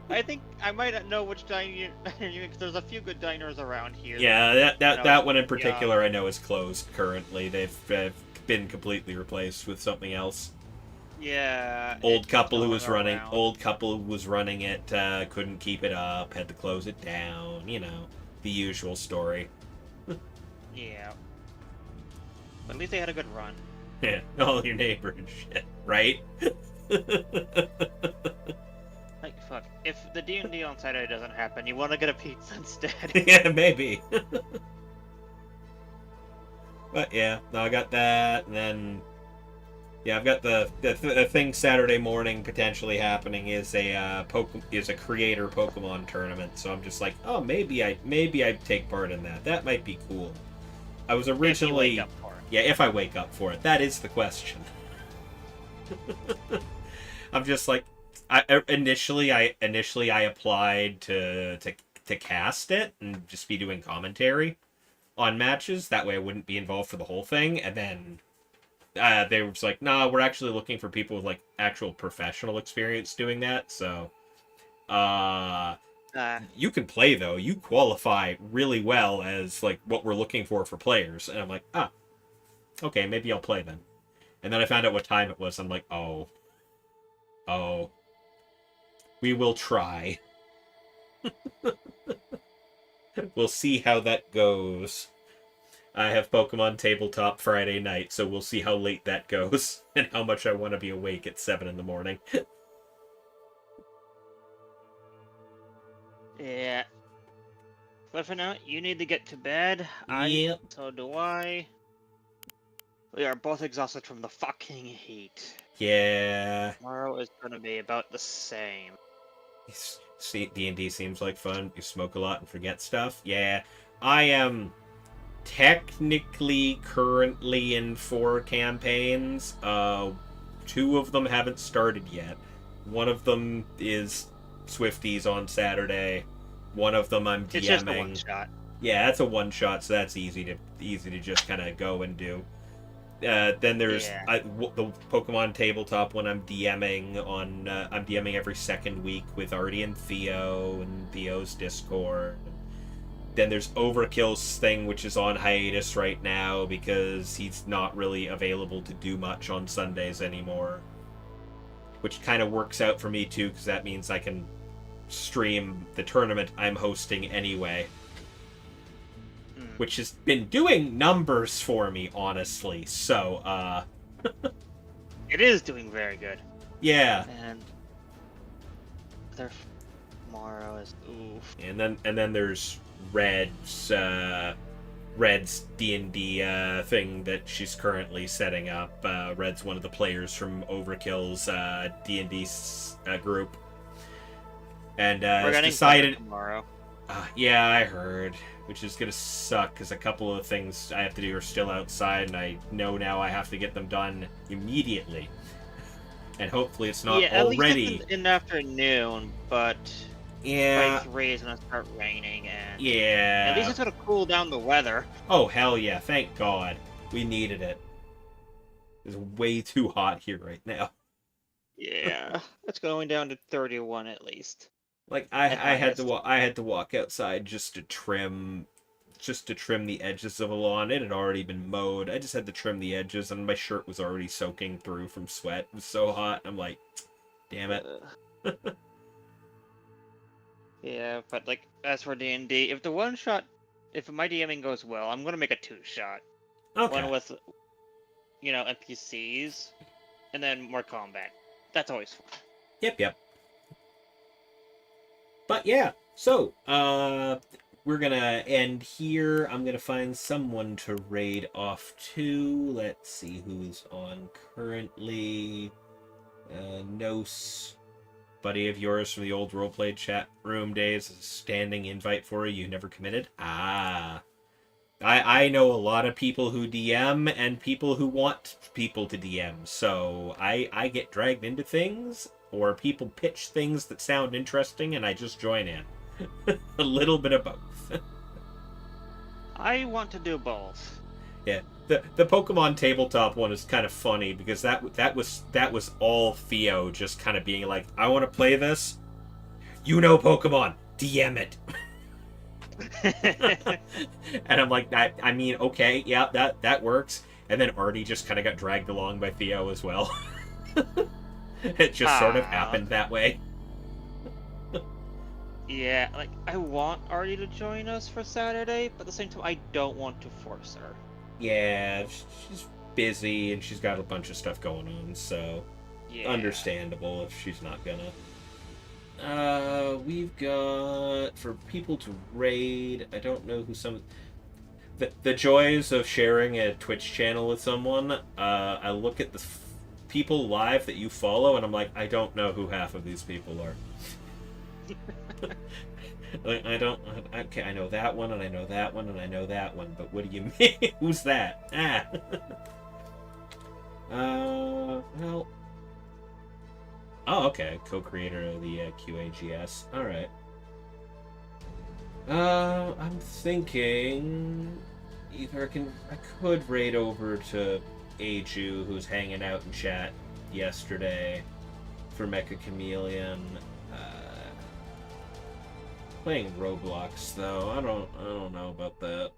I think I might not know which diner because there's a few good diners around here. Yeah, that one in particular I know is closed currently. They've been completely replaced with something else. Yeah. Old couple who was running it couldn't keep it up, had to close it down. You know, the usual story. Yeah. But at least they had a good run. Yeah, all your neighbor and shit, right? Like, fuck. If the D&D on Saturday doesn't happen, you want to get a pizza instead. Yeah, maybe. But yeah, no, I got that, and then yeah, I've got the thing Saturday morning potentially happening is a creator Pokemon tournament. So I'm just like, oh, maybe I take part in that. That might be cool. I was originally If you wake up for it. Yeah, if I wake up for it, that is the question. I'm just like, I initially applied to cast it and just be doing commentary on matches. That way I wouldn't be involved for the whole thing. And then they were just like, nah, we're actually looking for people with like actual professional experience doing that. So you can play though. You qualify really well as like what we're looking for players. And I'm like, okay, maybe I'll play then. And then I found out what time it was. I'm like, oh. We will try. We'll see how that goes. I have Pokemon Tabletop Friday night, so we'll see how late that goes and how much I want to be awake at 7 in the morning. Yeah. But for now, you need to get to bed. Yep. So do I. We are both exhausted from the fucking heat. Yeah. Tomorrow is gonna be about the same. D&D seems like fun. You smoke a lot and forget stuff. Yeah. I am technically currently in 4 campaigns. 2 of them haven't started yet. One of them is Swifty's on Saturday. One of them I'm DMing. It's just a one shot. Yeah, that's a one shot, so that's easy to just kind of go and do. Then there's the Pokemon Tabletop one I'm DMing on. I'm DMing every second week with Artie and Theo and Theo's Discord. Then there's Overkill's thing, which is on hiatus right now because he's not really available to do much on Sundays anymore. Which kind of works out for me too, because that means I can stream the tournament I'm hosting anyway. Which has been doing numbers for me, honestly. So, It is doing very good. Yeah. And tomorrow is oof. And then there's Red's D&D thing that she's currently setting up. Red's one of the players from Overkill's D&D group. And We're getting decided tomorrow. Yeah, I heard. Which is gonna suck because a couple of things I have to do are still outside, and I know now I have to get them done immediately. And hopefully it's not At already least in the afternoon, but yeah. by 3 it's gonna start raining, and Yeah. At least it's gonna cool down the weather. Oh, hell yeah. Thank God. We needed it. It's way too hot here right now. Yeah, it's going down to 31 at least. Like At I had to highest. I had to walk outside just to trim the edges of a lawn. It had already been mowed. I just had to trim the edges, and my shirt was already soaking through from sweat. It was so hot. I'm like, damn it. Yeah, but like as for D&D, if my DMing goes well, I'm gonna make a 2-shot. Okay. One with, NPCs, and then more combat. That's always fun. Yep. But yeah, so we're gonna end here. I'm gonna find someone to raid off to. Let's see who's on currently. Nos, buddy of yours from the old roleplay chat room days, a standing invite for you. You never committed. I know a lot of people who DM and people who want people to DM, so I get dragged into things, or people pitch things that sound interesting, and I just join in. A little bit of both. I want to do both. Yeah, the Pokemon tabletop one is kind of funny because that was all Theo just kind of being like, I want to play this. You know Pokemon, DM it. And I'm like, I mean, okay, yeah, that works. And then Artie just kind of got dragged along by Theo as well. It just sort of happened that way. Yeah, like, I want Artie to join us for Saturday, but at the same time, I don't want to force her. Yeah, she's busy and she's got a bunch of stuff going on, so Yeah. understandable if she's not gonna. We've got, for people to raid, I don't know who some... The joys of sharing a Twitch channel with someone, I look at the people live that you follow, and I'm like, I don't know who half of these people are. I don't... Okay, I know that one, and I know that one, and I know that one, but what do you mean? Who's that? Well... Oh, okay. Co-creator of the QAGS. Alright. I'm thinking... Either I could raid over to Aju, who's hanging out in chat yesterday for Mecha Chameleon. Playing Roblox, though. I don't know about that.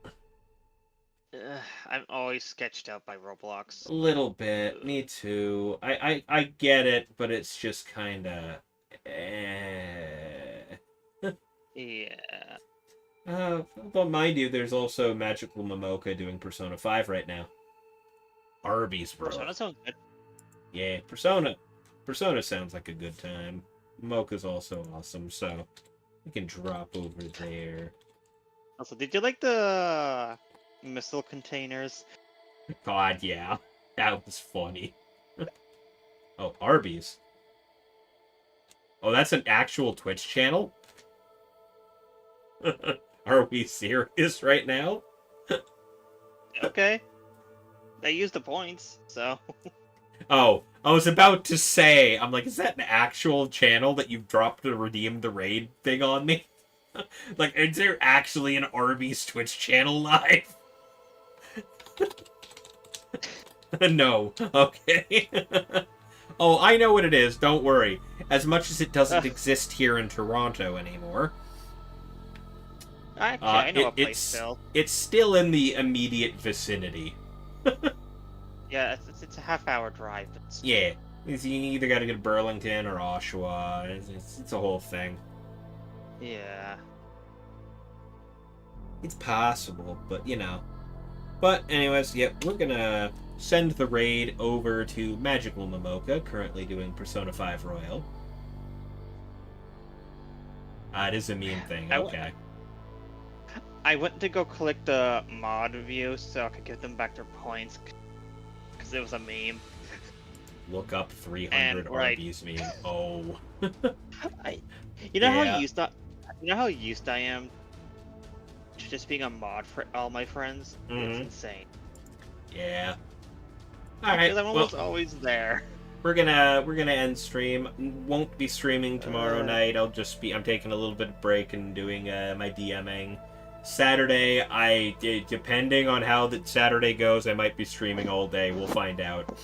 I'm always sketched out by Roblox. A little bit. Me too. I get it, but it's just kind of... Yeah. But mind you, there's also Magical Momoka doing Persona 5 right now. Arby's, bro. Persona sounds good. Yeah, Persona. Persona sounds like a good time. Mocha's also awesome, so we can drop over there. Also, did you like the missile containers? God, yeah. That was funny. Oh, Arby's. Oh, that's an actual Twitch channel? Are we serious right now? Okay. They used the points, so... Oh, I was about to say, I'm like, is that an actual channel that you've dropped to redeem the raid thing on me? Like, is there actually an Arby's Twitch channel live? No. Okay. Oh, I know what it is. Don't worry. As much as it doesn't exist here in Toronto anymore. Actually, I know a place still. It's still in the immediate vicinity. Yeah, it's a half-hour drive. Yeah. You either got to go to Burlington or Oshawa. It's a whole thing. Yeah. It's possible, but you know. But anyways, yep, we're gonna send the raid over to Magical Momoka, currently doing Persona 5 Royal. It is a meme thing, okay. I went to go collect the mod reviews so I could give them back their points, because it was a meme. Look up 300 Arby's meme. Oh. How used I am to just being a mod for all my friends? It's insane. Yeah. Alright, I'm almost always there. We're gonna end stream. Won't be streaming tomorrow night. I'm taking a little bit of break and doing my DMing. Saturday, depending on how the Saturday goes, I might be streaming all day. We'll find out.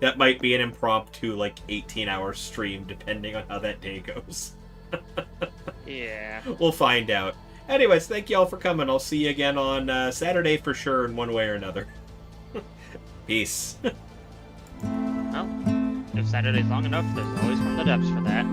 That might be an impromptu, 18-hour stream, depending on how that day goes. Yeah. We'll find out. Anyways, thank you all for coming. I'll see you again on Saturday for sure, in one way or another. Peace. Well, if Saturday's long enough, there's always From the Depths for that.